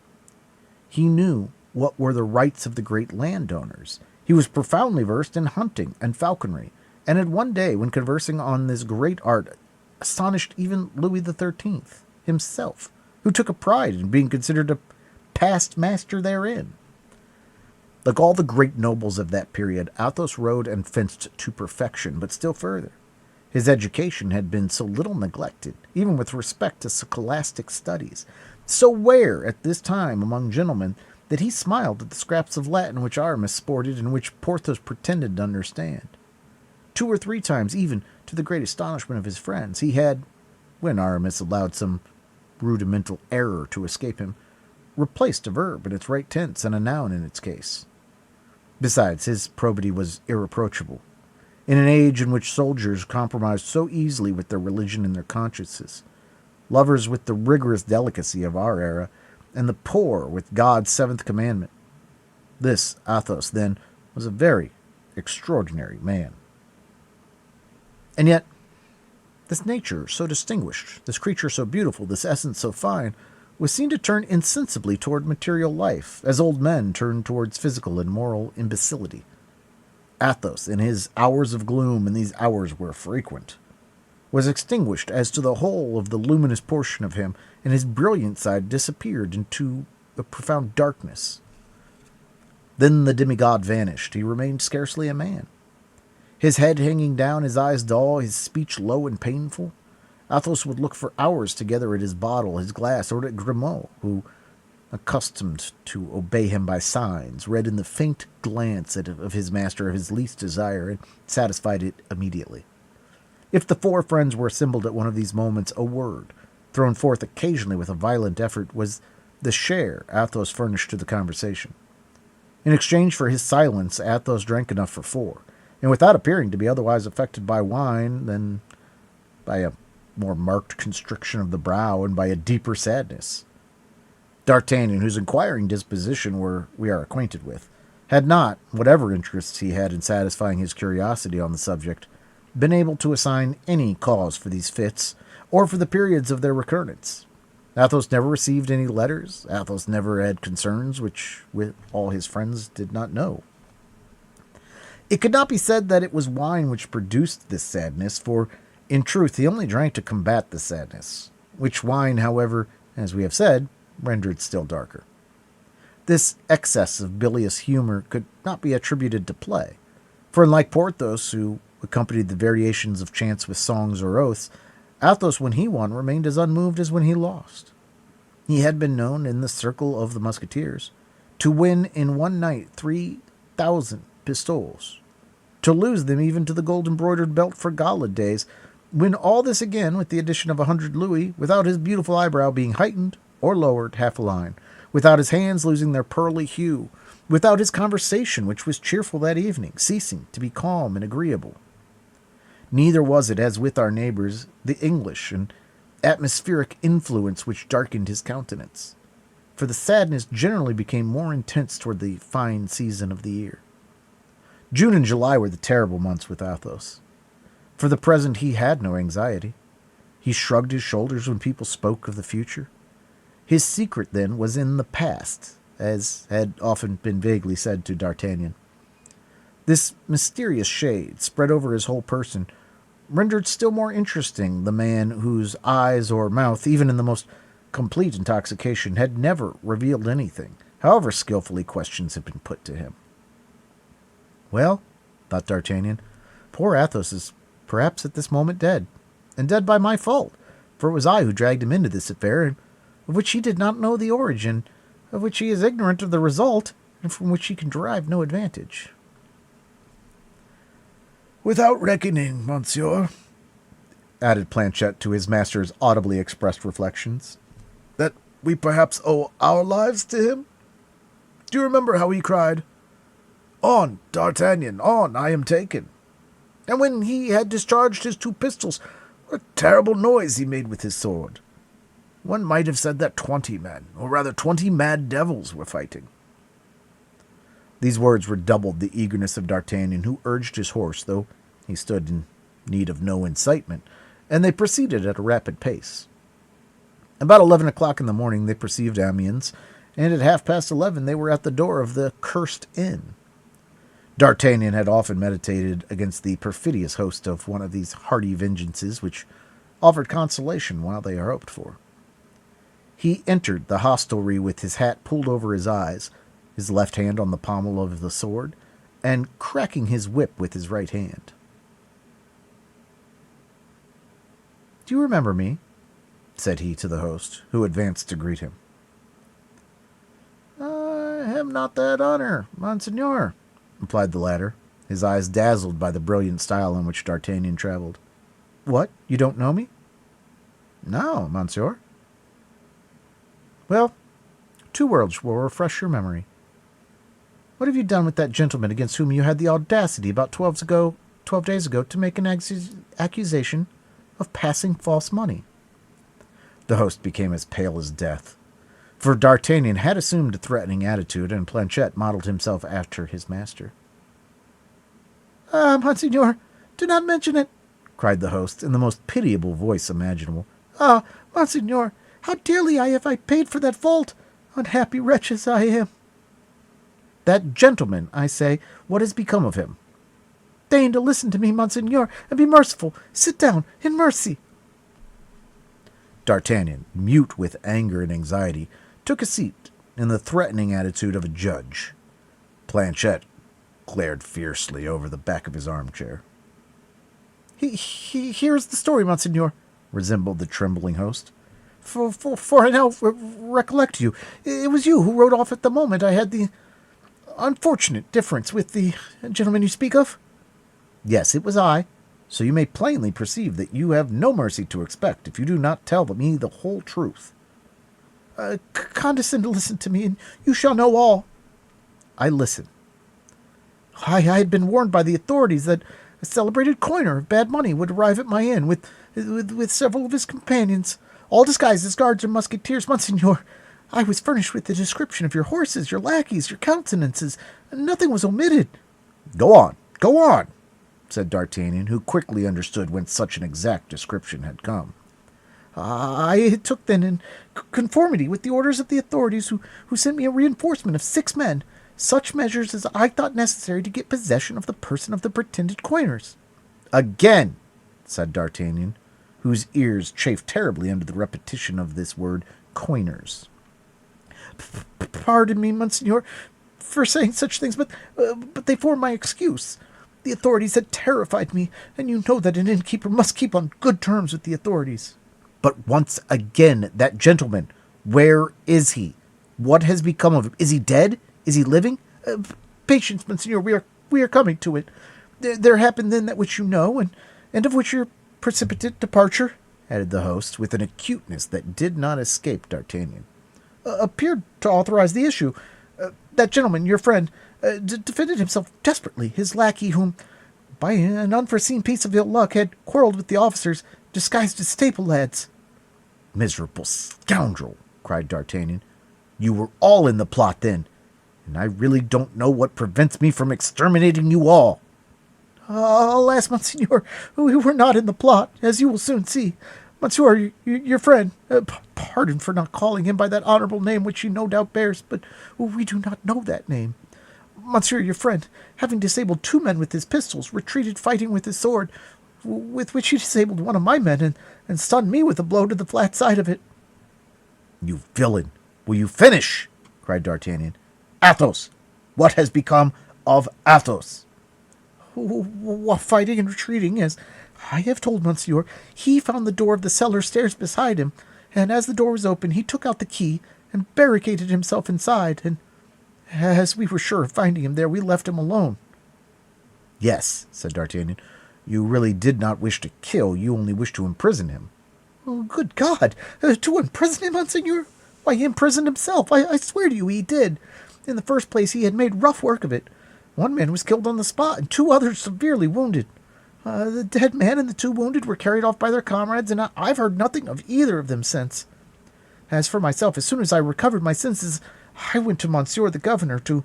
He knew what were the rights of the great landowners. He was profoundly versed in hunting and falconry, and had one day, when conversing on this great art, astonished even Louis XIII himself, who took a pride in being considered a past master therein. Like all the great nobles of that period, Athos rode and fenced to perfection, but still further. His education had been so little neglected, even with respect to scholastic studies, so rare at this time among gentlemen, that he smiled at the scraps of Latin which Aramis sported and which Porthos pretended to understand. 2 or 3 times, even to the great astonishment of his friends, he had, when Aramis allowed some rudimental error to escape him, replaced a verb in its right tense and a noun in its case. Besides, his probity was irreproachable. In an age in which soldiers compromised so easily with their religion and their consciences, lovers with the rigorous delicacy of our era, and the poor with God's 7th commandment, this Athos, then, was a very extraordinary man. And yet, this nature so distinguished, this creature so beautiful, this essence so fine, was seen to turn insensibly toward material life, as old men turn towards physical and moral imbecility. Athos, in his hours of gloom, and these hours were frequent, was extinguished as to the whole of the luminous portion of him, and his brilliant side disappeared into a profound darkness. Then the demigod vanished. He remained scarcely a man. His head hanging down, his eyes dull, his speech low and painful, Athos would look for hours together at his bottle, his glass, or at Grimaud, who, accustomed to obey him by signs, read in the faint glance of his master of his least desire, and satisfied it immediately. If the 4 friends were assembled at one of these moments, a word, thrown forth occasionally with a violent effort, was the share Athos furnished to the conversation. In exchange for his silence, Athos drank enough for 4, and without appearing to be otherwise affected by wine than by a more marked constriction of the brow and by a deeper sadness. D'Artagnan, whose inquiring disposition we are acquainted with, had not, whatever interests he had in satisfying his curiosity on the subject, been able to assign any cause for these fits, or for the periods of their recurrence. Athos never received any letters. Athos never had concerns which with all his friends did not know. It could not be said that it was wine which produced this sadness, for, in truth, he only drank to combat the sadness, which wine, however, as we have said, rendered still darker. This excess of bilious humor could not be attributed to play, for unlike Porthos, who accompanied the variations of chance with songs or oaths, Athos, when he won, remained as unmoved as when he lost. He had been known in the circle of the Musketeers to win in one night 3,000 pistoles, to lose them even to the gold-embroidered belt for gala days, win all this again with the addition of 100 louis, without his beautiful eyebrow being heightened or lowered half a line, without his hands losing their pearly hue, without his conversation, which was cheerful that evening, ceasing to be calm and agreeable. Neither was it, as with our neighbors, the English and atmospheric influence which darkened his countenance, for the sadness generally became more intense toward the fine season of the year. June and July were the terrible months with Athos. For the present he had no anxiety. He shrugged his shoulders when people spoke of the future. His secret, then, was in the past, as had often been vaguely said to D'Artagnan. This mysterious shade, spread over his whole person, rendered still more interesting the man whose eyes or mouth, even in the most complete intoxication, had never revealed anything, however skillfully questions had been put to him. Well, thought D'Artagnan, poor Athos is perhaps at this moment dead, and dead by my fault, for it was I who dragged him into this affair, of which he did not know the origin, of which he is ignorant of the result, and from which he can derive no advantage. Without reckoning, monsieur, added Planchet to his master's audibly expressed reflections, that we perhaps owe our lives to him? Do you remember how he cried, "On, D'Artagnan, on, I am taken"? And when he had discharged his 2 pistols, what a terrible noise he made with his sword. One might have said that 20 men, or rather 20 mad devils, were fighting. These words redoubled the eagerness of D'Artagnan, who urged his horse, though he stood in need of no incitement, and they proceeded at a rapid pace. About 11 o'clock in the morning they perceived Amiens, and at 11:30 they were at the door of the cursed inn. D'Artagnan had often meditated against the perfidious host of one of these hearty vengeances which offered consolation while they are hoped for. He entered the hostelry with his hat pulled over his eyes, his left hand on the pommel of the sword, and cracking his whip with his right hand. "Do you remember me?" said he to the host, who advanced to greet him. "I have not that honor, Monseigneur," replied the latter, his eyes dazzled by the brilliant style in which D'Artagnan traveled. "What, you don't know me?" "No, monsieur." "Well, 2 words will refresh your memory. What have you done with that gentleman against whom you had the audacity about 12 days ago to make an accusation of passing false money?" The host became as pale as death, for D'Artagnan had assumed a threatening attitude, and Planchet modeled himself after his master. "Ah, Monseigneur, do not mention it," cried the host, in the most pitiable voice imaginable. "Ah, Monseigneur, how dearly have I paid for that fault, unhappy wretch as I am!" "That gentleman, I say, what has become of him?" "Deign to listen to me, Monseigneur, and be merciful. Sit down, in mercy." D'Artagnan, mute with anger and anxiety, took a seat in the threatening attitude of a judge. Planchet glared fiercely over the back of his armchair. Here is the story, Monseigneur," resembled the trembling host. For I now recollect you. It was you who rode off at the moment I had the unfortunate difference with the gentleman you speak of." "Yes, it was I. So you may plainly perceive that you have no mercy to expect if you do not tell me the whole truth." Condescend to listen to me, and you shall know all." "I listen." I had been warned by the authorities that a celebrated coiner of bad money would arrive at my inn with several of his companions, all disguised as guards or musketeers, Monseigneur. I was furnished with the description of your horses, your lackeys, your countenances. Nothing was omitted." Go on," said D'Artagnan, who quickly understood whence such an exact description had come. "I took then, in conformity with the orders of the authorities who sent me a reinforcement of 6 men, such measures as I thought necessary to get possession of the person of the pretended coiners." "Again," said D'Artagnan, whose ears chafed terribly under the repetition of this word, coiners. "Pardon me, Monseigneur, for saying such things, but they form my excuse. The authorities had terrified me, and you know that an innkeeper must keep on good terms with the authorities." "But once again, that gentleman, where is he? What has become of him? Is he dead? Is he living?" Patience, Monseigneur, we are coming to it. There happened then that which you know, and of which your precipitate departure," added the host, with an acuteness that did not escape D'Artagnan, "appeared to authorize the issue. That gentleman, your friend, defended himself desperately. His lackey, whom, by an unforeseen piece of ill luck, had quarreled with the officers, disguised as stable lads." "Miserable scoundrel!" cried D'Artagnan. "You were all in the plot, then, and I really don't know what prevents me from exterminating you all." "Alas, Monseigneur, we were not in the plot, as you will soon see. Monsieur, your friend, pardon for not calling him by that honorable name which he no doubt bears, but we do not know that name. Monsieur, your friend, having disabled 2 men with his pistols, retreated fighting with his sword, with which he disabled one of my men, and stunned me with a blow to the flat side of it." "You villain! Will you finish?" cried D'Artagnan. "Athos! What has become of Athos?" "While fighting and retreating, as I have told Monsieur, he found the door of the cellar stairs beside him, and as the door was open, he took out the key and barricaded himself inside, and as we were sure of finding him there, we left him alone." "Yes," said D'Artagnan, "you really did not wish to kill, you only wished to imprison him." "Good God! To imprison him, Monseigneur? Why, he imprisoned himself. I swear to you he did. In the first place, he had made rough work of it. 1 man was killed on the spot, and 2 others severely wounded. The dead man and the 2 wounded were carried off by their comrades, and I've heard nothing of either of them since. As for myself, as soon as I recovered my senses, I went to Monsieur the Governor, to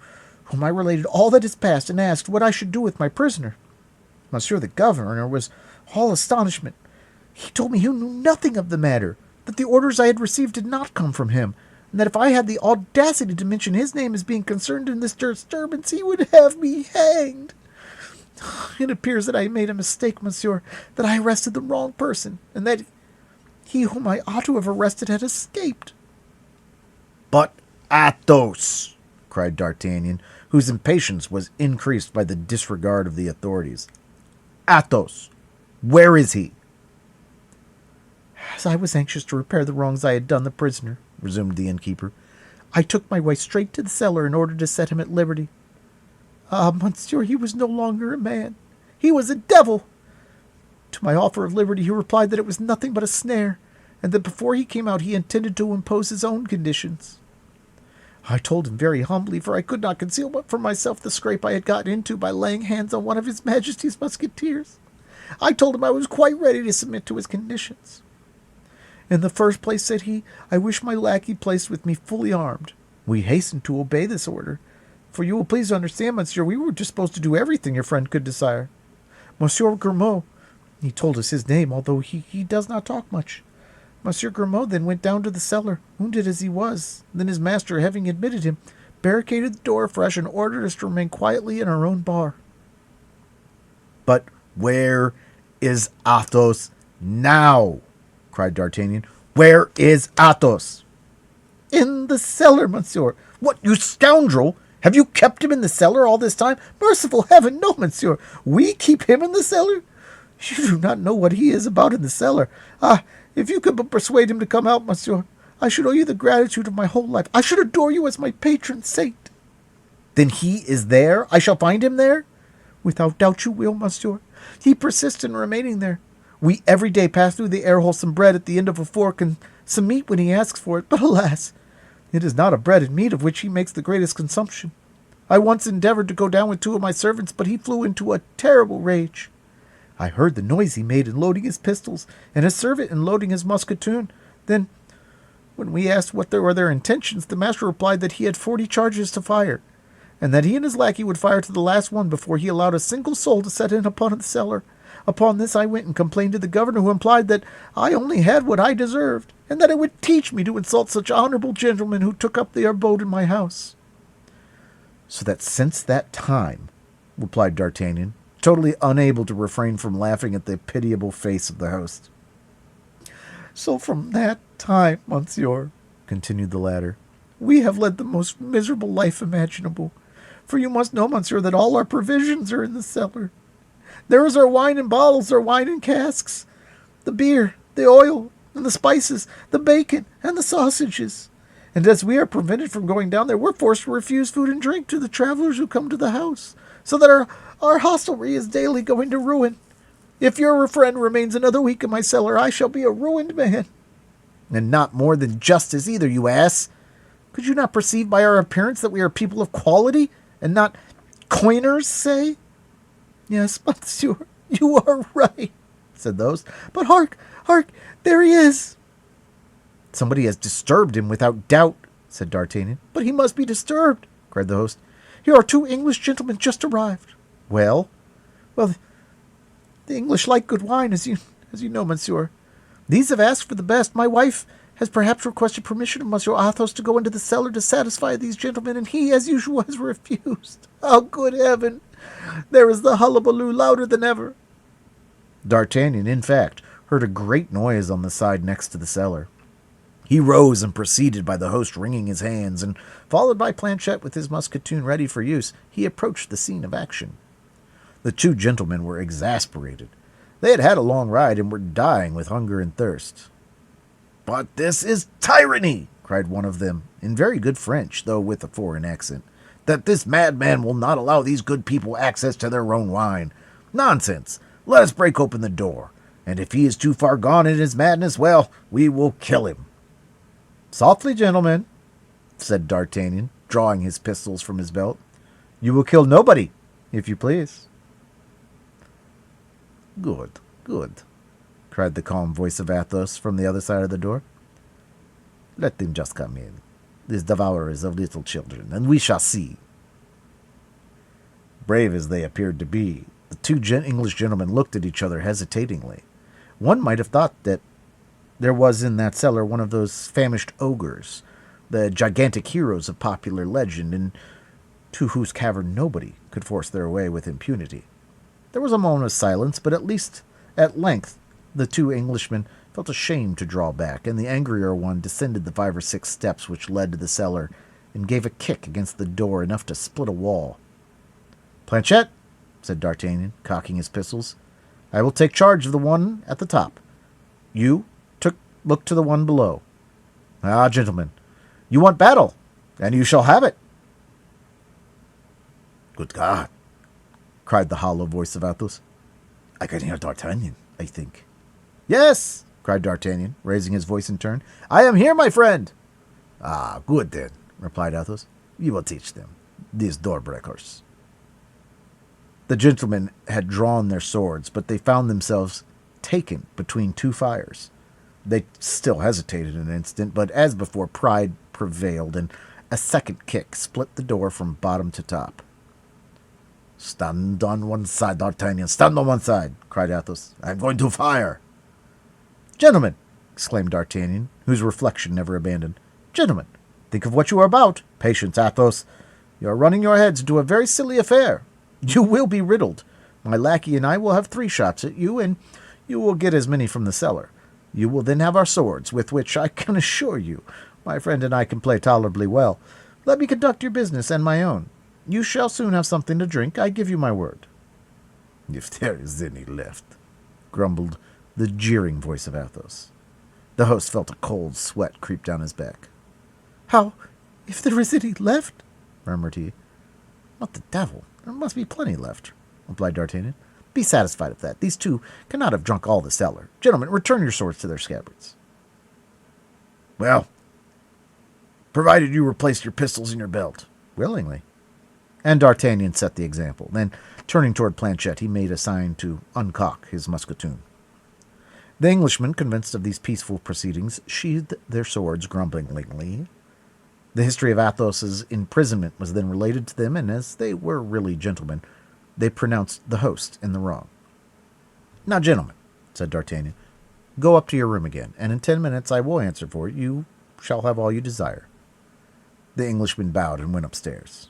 whom I related all that has passed and asked what I should do with my prisoner. Monsieur the Governor was all astonishment. He told me he knew nothing of the matter, that the orders I had received did not come from him, and that if I had the audacity to mention his name as being concerned in this disturbance, he would have me hanged. It appears that I made a mistake, monsieur, that I arrested the wrong person, and that he whom I ought to have arrested had escaped. But Athos, cried D'Artagnan, whose impatience was increased by the disregard of the authorities. Athos, where is he? As I was anxious to repair the wrongs I had done the prisoner, resumed the innkeeper, I took my way straight to the cellar in order to set him at liberty. Ah, monsieur, he was no longer a man. He was a devil. To my offer of liberty he replied that it was nothing but a snare, and that before he came out he intended to impose his own conditions. I told him very humbly, for I could not conceal but from myself the scrape I had got into by laying hands on one of his Majesty's Musketeers. I told him I was quite ready to submit to his conditions. In the first place, said he, I wish my lackey placed with me fully armed. We hastened to obey this order, for you will please understand, monsieur, we were disposed to do everything your friend could desire. Monsieur Grimaud, he told us his name, although he does not talk much. Monsieur Grimaud then went down to the cellar, wounded as he was. Then his master, having admitted him, barricaded the door afresh and ordered us to remain quietly in our own bar. But where is Athos now? Cried D'Artagnan. Where is Athos? In the cellar, monsieur. What, you scoundrel! Have you kept him in the cellar all this time? Merciful heaven, no, monsieur. We keep him in the cellar? You do not know what he is about in the cellar. Ah, if you could but persuade him to come out, monsieur, I should owe you the gratitude of my whole life. I should adore you as my patron saint. Then he is there? I shall find him there? Without doubt you will, monsieur. He persists in remaining there. We every day pass through the air hole some bread at the end of a fork and some meat when he asks for it. But alas, it is not of bread and meat of which he makes the greatest consumption. I once endeavored to go down with two of my servants, but he flew into a terrible rage. I heard the noise he made in loading his pistols, and his servant in loading his musketoon. Then, when we asked what were their intentions, the master replied that he had 40 charges to fire, and that he and his lackey would fire to the last one before he allowed a single soul to set in upon the cellar. Upon this I went and complained to the governor, who implied that I only had what I deserved, and that it would teach me to insult such honorable gentlemen who took up their abode in my house. So that since that time, replied D'Artagnan, totally unable to refrain from laughing at the pitiable face of the host. So from that time, monsieur, continued the latter, we have led the most miserable life imaginable. For you must know, monsieur, that all our provisions are in the cellar. There is our wine in bottles, our wine in casks, the beer, the oil, and the spices, the bacon, and the sausages. And as we are prevented from going down there, we're forced to refuse food and drink to the travelers who come to the house, so that our hostelry is daily going to ruin. If your friend remains another week in my cellar, I shall be a ruined man. And not more than justice either, you ass. Could you not perceive by our appearance that we are people of quality, and not coiners, say? Yes, monsieur, you are right, said those. But hark, there he is. Somebody has disturbed him without doubt, said D'Artagnan. But he must be disturbed, cried the host. Here are 2 English gentlemen just arrived. Well? Well, the English like good wine, as you know, monsieur. These have asked for the best. My wife has perhaps requested permission of Monsieur Athos to go into the cellar to satisfy these gentlemen, and he, as usual, has refused. Oh, good heaven! There is the hullabaloo louder than ever. D'Artagnan, in fact, heard a great noise on the side next to the cellar. He rose and proceeded by the host wringing his hands, and, followed by Planchet with his musketoon ready for use, he approached the scene of action. The 2 gentlemen were exasperated. They had had a long ride and were dying with hunger and thirst. "But this is tyranny!" cried one of them, in very good French, though with a foreign accent, "that this madman will not allow these good people access to their own wine. Nonsense! Let us break open the door, and if he is too far gone in his madness, well, we will kill him." "Softly, gentlemen," said D'Artagnan, drawing his pistols from his belt. "You will kill nobody, if you please." "Good, good," cried the calm voice of Athos from the other side of the door. "Let them just come in. These devourers of little children, and we shall see." Brave as they appeared to be, the two English gentlemen looked at each other hesitatingly. One might have thought that there was in that cellar one of those famished ogres, the gigantic heroes of popular legend, and to whose cavern nobody could force their way with impunity. There was a moment of silence, but at length, the two Englishmen felt ashamed to draw back, and the angrier one descended the 5 or 6 steps which led to the cellar, and gave a kick against the door enough to split a wall. "Planchet," said D'Artagnan, cocking his pistols, "I will take charge of the one at the top. You look to the one below. Ah, gentlemen, you want battle, and you shall have it." "Good God!" cried the hollow voice of Athos. "I can hear D'Artagnan, I think." "Yes," cried D'Artagnan, raising his voice in turn. "I am here, my friend." "Ah, good then," replied Athos. "You will teach them, these door-breakers." The gentlemen had drawn their swords, but they found themselves taken between 2 fires. They still hesitated an instant, but as before, pride prevailed, and a second kick split the door from bottom to top. "Stand on one side, D'Artagnan, stand on one side," cried Athos. "I am going to fire." "Gentlemen," exclaimed D'Artagnan, whose reflection never abandoned. "Gentlemen, think of what you are about. Patience, Athos. You are running your heads into a very silly affair. You will be riddled. My lackey and I will have 3 shots at you, and you will get as many from the cellar. You will then have our swords, with which I can assure you my friend and I can play tolerably well. Let me conduct your business and my own. You shall soon have something to drink, I give you my word." "If there is any left," grumbled the jeering voice of Athos. The host felt a cold sweat creep down his back. "How, if there is any left?" murmured he. "What the devil? There must be plenty left," replied D'Artagnan. "Be satisfied of that. These 2 cannot have drunk all the cellar. Gentlemen, return your swords to their scabbards." "Well, provided you replace your pistols in your belt." "Willingly." And D'Artagnan set the example. Then, turning toward Planchet, he made a sign to uncock his musketoon. The Englishmen, convinced of these peaceful proceedings, sheathed their swords grumblingly. The history of Athos's imprisonment was then related to them, and as they were really gentlemen, they pronounced the host in the wrong. "Now, gentlemen," said D'Artagnan, "go up to your room again, and in 10 minutes I will answer for it. You shall have all you desire." The Englishman bowed and went upstairs.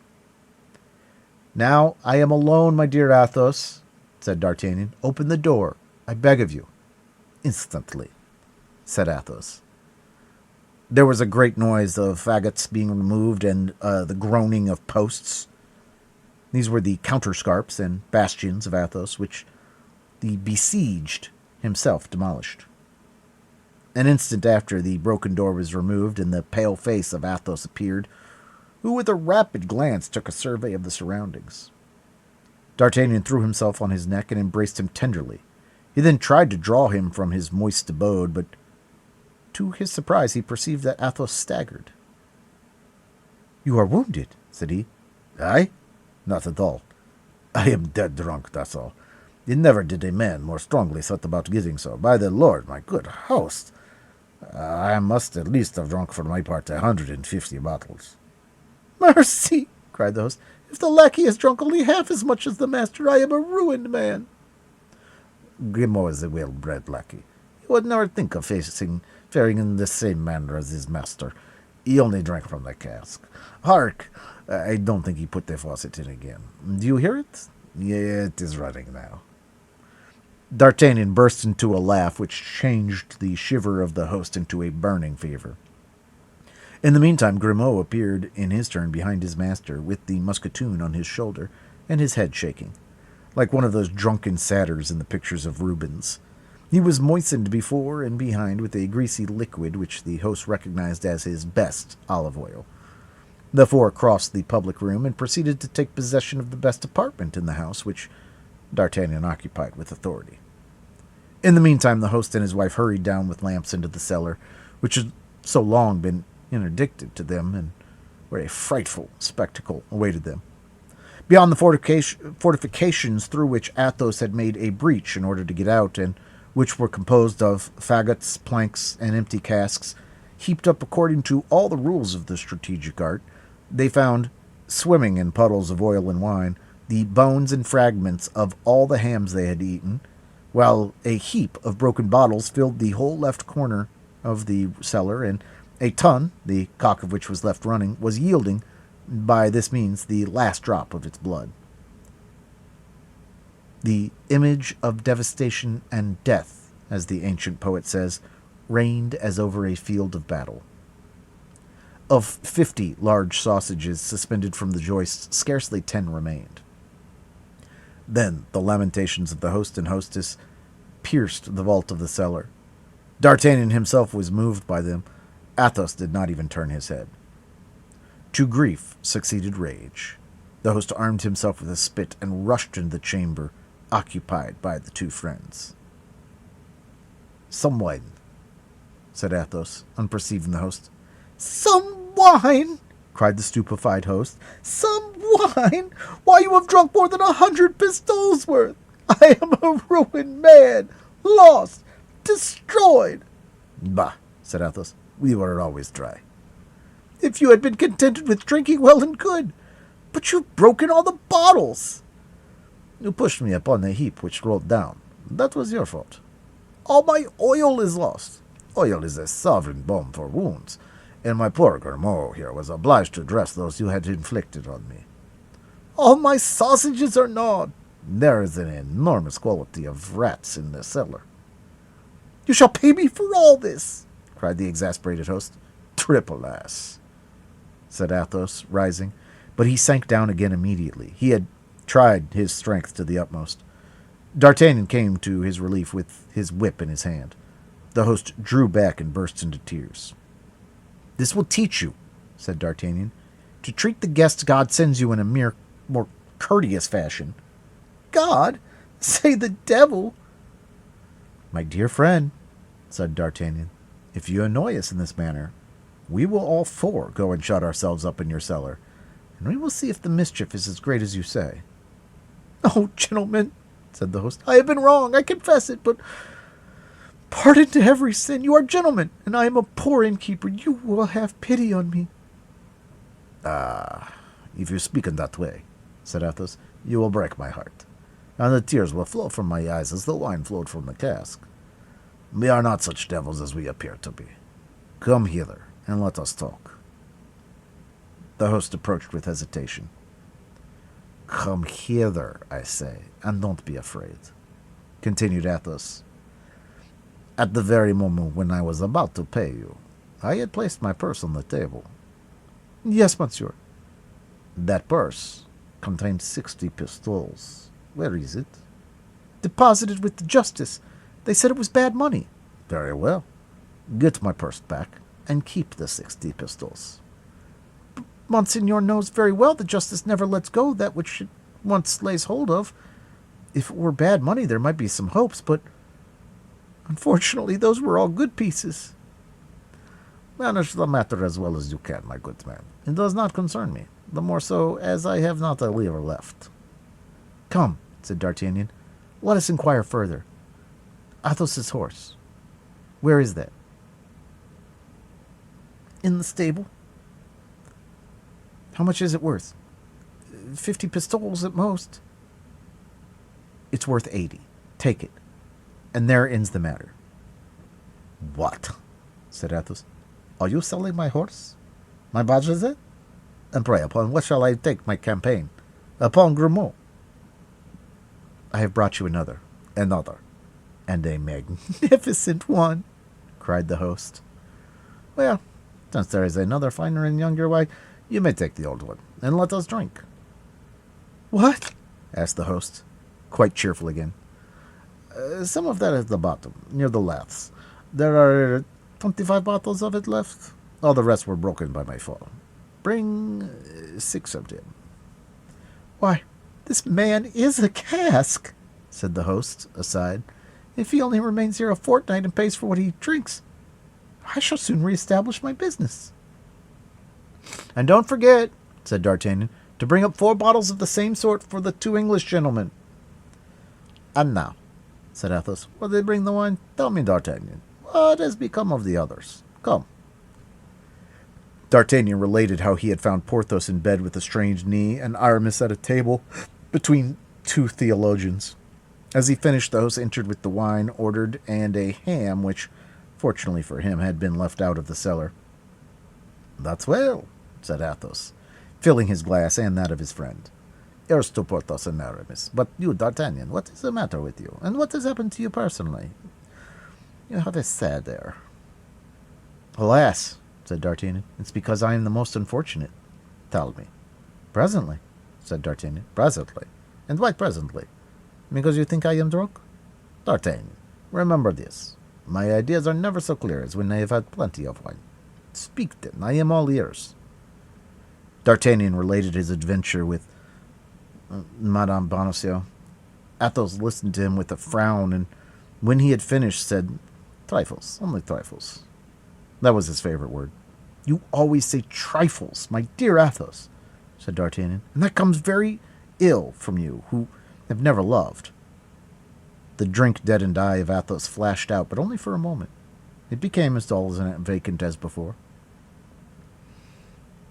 "Now I am alone, my dear Athos," said D'Artagnan. "Open the door, I beg of you." "Instantly," said Athos. There was a great noise of faggots being removed and the groaning of posts. These were the counterscarps and bastions of Athos, which the besieged himself demolished. An instant after, the broken door was removed, and the pale face of Athos appeared, who with a rapid glance took a survey of the surroundings. D'Artagnan threw himself on his neck and embraced him tenderly. He then tried to draw him from his moist abode, but to his surprise he perceived that Athos staggered. "You are wounded," said he. "I? Not at all. I am dead drunk, that's all. It never did a man more strongly set about getting so. By the Lord, my good host, I must at least have drunk for my part 150 bottles. "Mercy!" cried the host. "If the lackey has drunk only half as much as the master, I am a ruined man." Grimaud is a well-bred lackey. He would never think of faring in the same manner as his master. He only drank from the cask. Hark! I don't think he put the faucet in again. Do you hear it? Yeah, it is running now." D'Artagnan burst into a laugh which changed the shiver of the host into a burning fever. In the meantime, Grimaud appeared in his turn behind his master, with the musketoon on his shoulder and his head shaking, like one of those drunken satyrs in the pictures of Rubens. He was moistened before and behind with a greasy liquid which the host recognized as his best olive oil. The 4 crossed the public room and proceeded to take possession of the best apartment in the house, which D'Artagnan occupied with authority. In the meantime, the host and his wife hurried down with lamps into the cellar, which had so long been interdicted to them, and where a frightful spectacle awaited them. Beyond the fortifications through which Athos had made a breach in order to get out, and which were composed of faggots, planks, and empty casks, heaped up according to all the rules of the strategic art, they found, swimming in puddles of oil and wine, the bones and fragments of all the hams they had eaten, while a heap of broken bottles filled the whole left corner of the cellar, and a tun, the cock of which was left running, was yielding, by this means, the last drop of its blood. The image of devastation and death, as the ancient poet says, reigned as over a field of battle. Of 50 large sausages suspended from the joists, scarcely 10 remained. Then the lamentations of the host and hostess pierced the vault of the cellar. D'Artagnan himself was moved by them. Athos did not even turn his head. To grief succeeded rage. The host armed himself with a spit and rushed into the chamber occupied by the two friends. "Some wine," said Athos, unperceiving the host. "Some wine!" cried the stupefied host. "Some wine! Why, you have drunk more than 100 pistoles worth! I am a ruined man, lost, destroyed!" "Bah," said Athos, "we were always dry." "If you had been contented with drinking, well and good. But you've broken all the bottles." "You pushed me upon a heap which rolled down. That was your fault." "All my oil is lost." "Oil is a sovereign balm for wounds, and my poor Grimaud here was obliged to dress those you had inflicted on me." "All my sausages are gnawed." "There is an enormous quantity of rats in the cellar." "You shall pay me for all this," cried the exasperated host. "Triple ass," said Athos, rising, but he sank down again immediately. He had tried his strength to the utmost. D'Artagnan came to his relief with his whip in his hand. The host drew back and burst into tears. "This will teach you," said D'Artagnan, "to treat the guests God sends you in a more courteous fashion." "God? Say the devil!" "My dear friend," said D'Artagnan, "if you annoy us in this manner, we will all four go and shut ourselves up in your cellar, and we will see if the mischief is as great as you say." "Oh, gentlemen," said the host, "I have been wrong, I confess it, but pardon to every sin. You are gentlemen, and I am a poor innkeeper. You will have pity on me." "Ah, if you speak in that way," said Athos, "you will break my heart, and the tears will flow from my eyes as the wine flowed from the cask. We are not such devils as we appear to be. Come hither, and let us talk." The host approached with hesitation. "Come hither, I say, and don't be afraid," continued Athos. "At the very moment when I was about to pay you, I had placed my purse on the table." "Yes, monsieur." "That purse contained 60 pistoles. Where is it?" "Deposited with the justice. They said it was bad money." "Very well. Get my purse back, and keep the 60 pistoles." "Monseigneur knows very well the justice never lets go that which it once lays hold of. If it were bad money, there might be some hopes, but unfortunately those were all good pieces." "Manage the matter as well as you can, my good man. It does not concern me, the more so as I have not a livre left." "Come," said D'Artagnan, "let us inquire further. Athos's horse, where is that?" "In the stable." "How much is it worth?" 50 pistoles at most." "It's worth 80. Take it, and there ends the matter." "What?" said Athos. "Are you selling my horse? My Bajazet? And pray, upon what shall I take my campaign? Upon Grimaud?" "I have brought you another." "Another, and a magnificent one," cried the host. "Well, since there is another finer and younger, why, you may take the old one, and let us drink." "What?" asked the host, quite cheerful again. Some of that at the bottom, near the laths. There are 25 bottles of it left. All the rest were broken by my fall. Bring 6 of them." "Why, this man is a cask," said the host, aside. "If he only remains here a fortnight and pays for what he drinks, I shall soon reestablish my business." "And don't forget," said D'Artagnan, "to bring up 4 bottles of the same sort for the 2 English gentlemen." "And now," said Athos, "will they bring the wine? Tell me, D'Artagnan, what has become of the others? Come." D'Artagnan related how he had found Porthos in bed with a strange knee, and Aramis at a table between two theologians. As he finished, the host entered with the wine ordered and a ham, which, fortunately for him, had been left out of the cellar. "That's well," said Athos, filling his glass and that of his friend. "Here's to Porthos and Aramis. But you, D'Artagnan, what is the matter with you? And what has happened to you personally? You have a sad air." "Alas," said D'Artagnan, "it's because I am the most unfortunate." "Tell me." "Presently," said D'Artagnan. "Presently? And why presently? Because you think I am drunk? D'Artagnan, remember this. My ideas are never so clear as when I have had plenty of wine. Speak then, I am all ears." D'Artagnan related his adventure with Madame Bonacieux. Athos listened to him with a frown, and when he had finished, said, "Trifles, only trifles." That was his favorite word. "You always say trifles, my dear Athos," said D'Artagnan, "and that comes very ill from you, who have never loved." The drink-deadened eye of Athos flashed out, but only for a moment. It became as dull and vacant as before.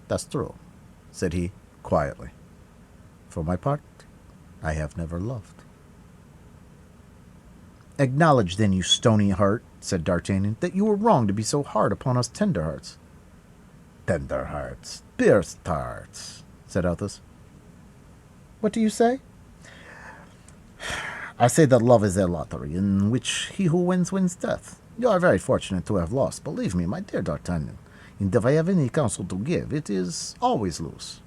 "That's true," said he, quietly. "For my part, I have never loved." "Acknowledge, then, you stony heart," said D'Artagnan, "that you were wrong to be so hard upon us tender hearts." "Tender hearts, pierced hearts," said Athos. "What do you say?" "I say that love is a lottery, in which he who wins death. You are very fortunate to have lost. Believe me, my dear D'Artagnan, and if I have any counsel to give, it is always lose."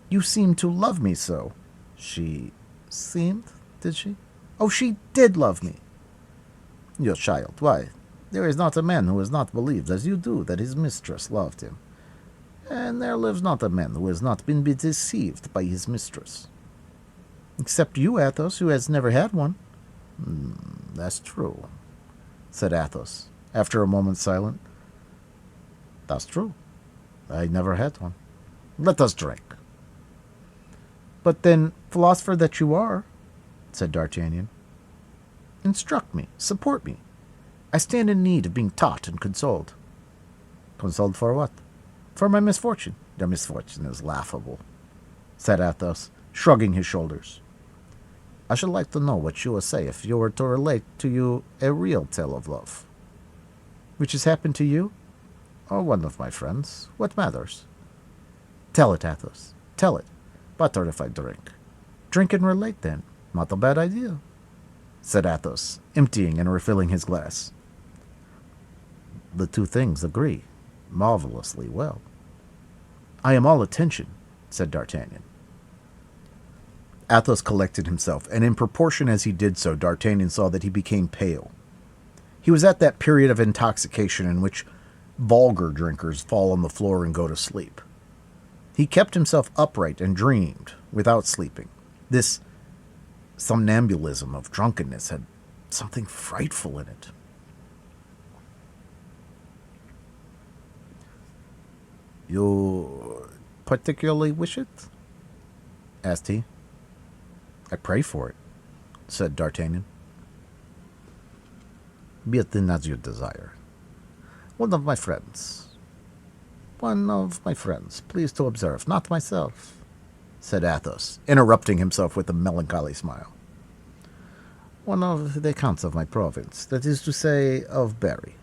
"You seem to love me so." "She seemed, did she?" "Oh, she did love me." "Your child, why, there is not a man who has not believed, as you do, that his mistress loved him. And there lives not a man who has not been deceived by his mistress." "Except you, Athos, who has never had one." "That's true," said Athos, after a moment's silence. "That's true. I never had one. Let us drink." "But then, philosopher that you are," said D'Artagnan, "instruct me, support me. I stand in need of being taught and consoled." "Consoled for what?" "For my misfortune." "Your misfortune is laughable," said Athos, shrugging his shoulders. "I should like to know what you would say if you were to relate to you a real tale of love." "Which has happened to you?" "Or one of my friends. What matters?" "Tell it, Athos. Tell it." "Better if I drink." "Drink and relate, then." "Not a bad idea," said Athos, emptying and refilling his glass. "The two things agree marvelously well." "I am all attention," said D'Artagnan. Athos collected himself, and in proportion as he did so, D'Artagnan saw that he became pale. He was at that period of intoxication in which vulgar drinkers fall on the floor and go to sleep. He kept himself upright and dreamed without sleeping. This somnambulism of drunkenness had something frightful in it. "You particularly wish it?" asked he. "I pray for it," said D'Artagnan. "Be it then as you desire. One of my friends, please to observe, not myself," said Athos, interrupting himself with a melancholy smile. "One of the counts of my province, that is to say, of Berry,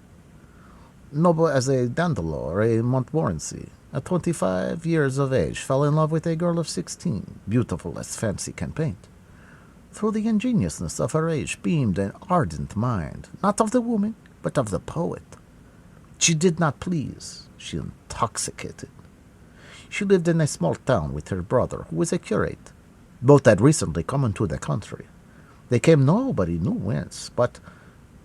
noble as a Dandelot or a Montmorency, at 25 years of age, fell in love with a girl of 16, beautiful as fancy can paint. Through the ingenuousness of her age beamed an ardent mind, not of the woman, but of the poet. She did not please, she intoxicated. She lived in a small town with her brother, who was a curate. Both had recently come into the country. They came nobody knew whence, but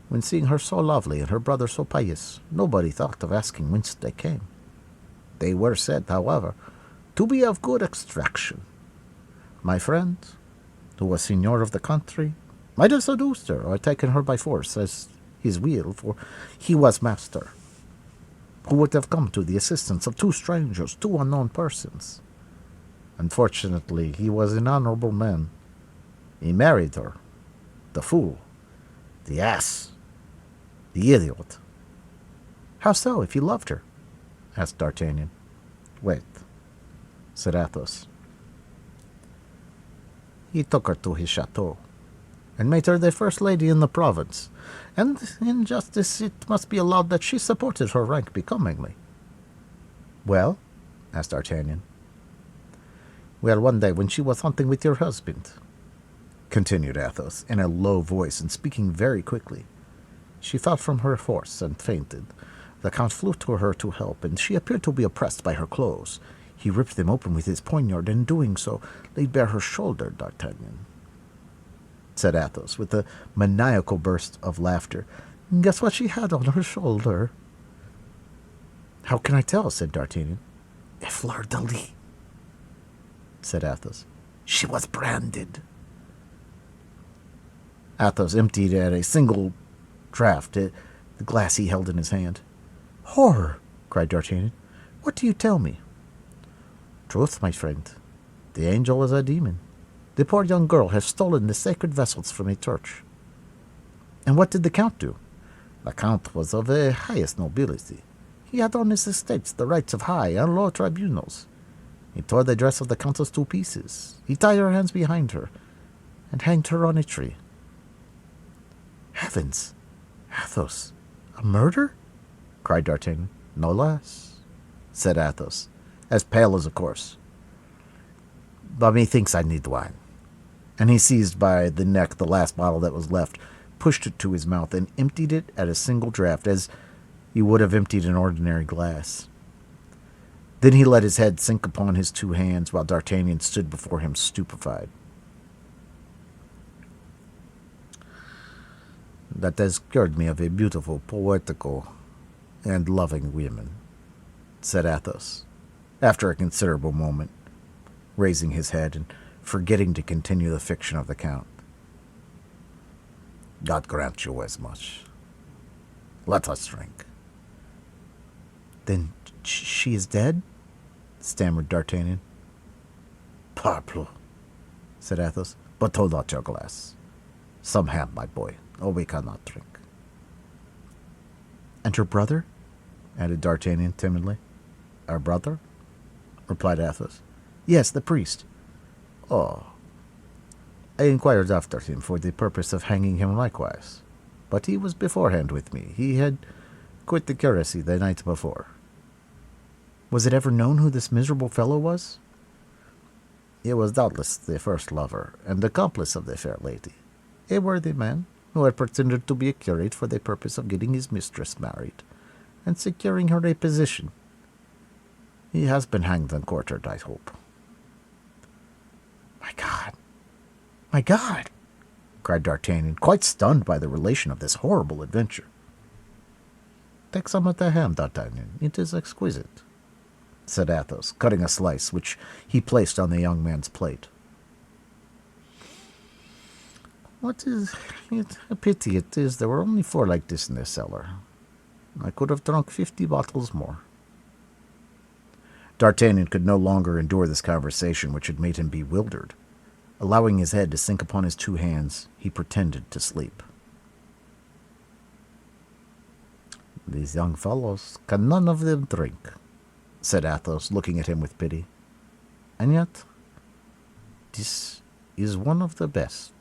when seeing her so lovely and her brother so pious, nobody thought of asking whence they came. They were said, however, to be of good extraction. My friend, who was seigneur of the country, might have seduced her or taken her by force as his will, for he was master, who would have come to the assistance of two strangers, two unknown persons. Unfortunately, he was an honorable man. He married her. The fool, the ass, the idiot." "How so, if he loved her?" asked D'Artagnan. "Wait," said Athos. He took her to his chateau, and made her the first lady in the province, and in justice it must be allowed that she supported her rank becomingly. Well? Asked D'Artagnan. Well, one day when she was hunting with your husband, continued Athos, in a low voice and speaking very quickly, she fell from her horse and fainted. The Count flew to her to help, and she appeared to be oppressed by her clothes. He ripped them open with his poniard, and in doing so laid bare her shoulder, D'Artagnan, said Athos, with a maniacal burst of laughter. Guess what she had on her shoulder? How can I tell? Said D'Artagnan. A fleur-de-lis, said Athos. She was branded. Athos emptied at a single draught the glass he held in his hand. Horror! Cried D'Artagnan. What do you tell me? Truth, my friend. The angel is a demon. The poor young girl has stolen the sacred vessels from a church. And what did the Count do? The Count was of the highest nobility. He had on his estates the rights of high and low tribunals. He tore the dress of the Countess to pieces. He tied her hands behind her, and hanged her on a tree. Heavens! Athos! A murder? Cried D'Artagnan. No less, said Athos, as pale as a corpse. But methinks I need wine. And he seized by the neck the last bottle that was left, pushed it to his mouth, and emptied it at a single draught, as he would have emptied an ordinary glass. Then he let his head sink upon his two hands, while D'Artagnan stood before him stupefied. That has cured me of a beautiful, poetical, and loving woman, said Athos, after a considerable moment, raising his head and forgetting to continue the fiction of the Count. God grant you as much. Let us drink. Then she is dead? Stammered D'Artagnan. Parbleu, said Athos, but hold out your glass. Some ham, my boy, or we cannot drink. And her brother? Added D'Artagnan timidly. Our brother? Replied Athos. Yes, the priest. Oh, I inquired after him for the purpose of hanging him likewise, but he was beforehand with me. He had quit the curacy the night before. Was it ever known who this miserable fellow was? He was doubtless the first lover and accomplice of the fair lady, a worthy man who had pretended to be a curate for the purpose of getting his mistress married and securing her a position. He has been hanged and quartered, I hope. My God! My God! Cried D'Artagnan, quite stunned by the relation of this horrible adventure. Take some of the ham, D'Artagnan. It is exquisite, said Athos, cutting a slice, which he placed on the young man's plate. What is it? A pity it is there were only 4 like this in the cellar. I could have drunk 50 bottles more. D'Artagnan could no longer endure this conversation, which had made him bewildered. Allowing his head to sink upon his 2 hands, he pretended to sleep. These young fellows can none of them drink, said Athos, looking at him with pity. And yet, this is one of the best.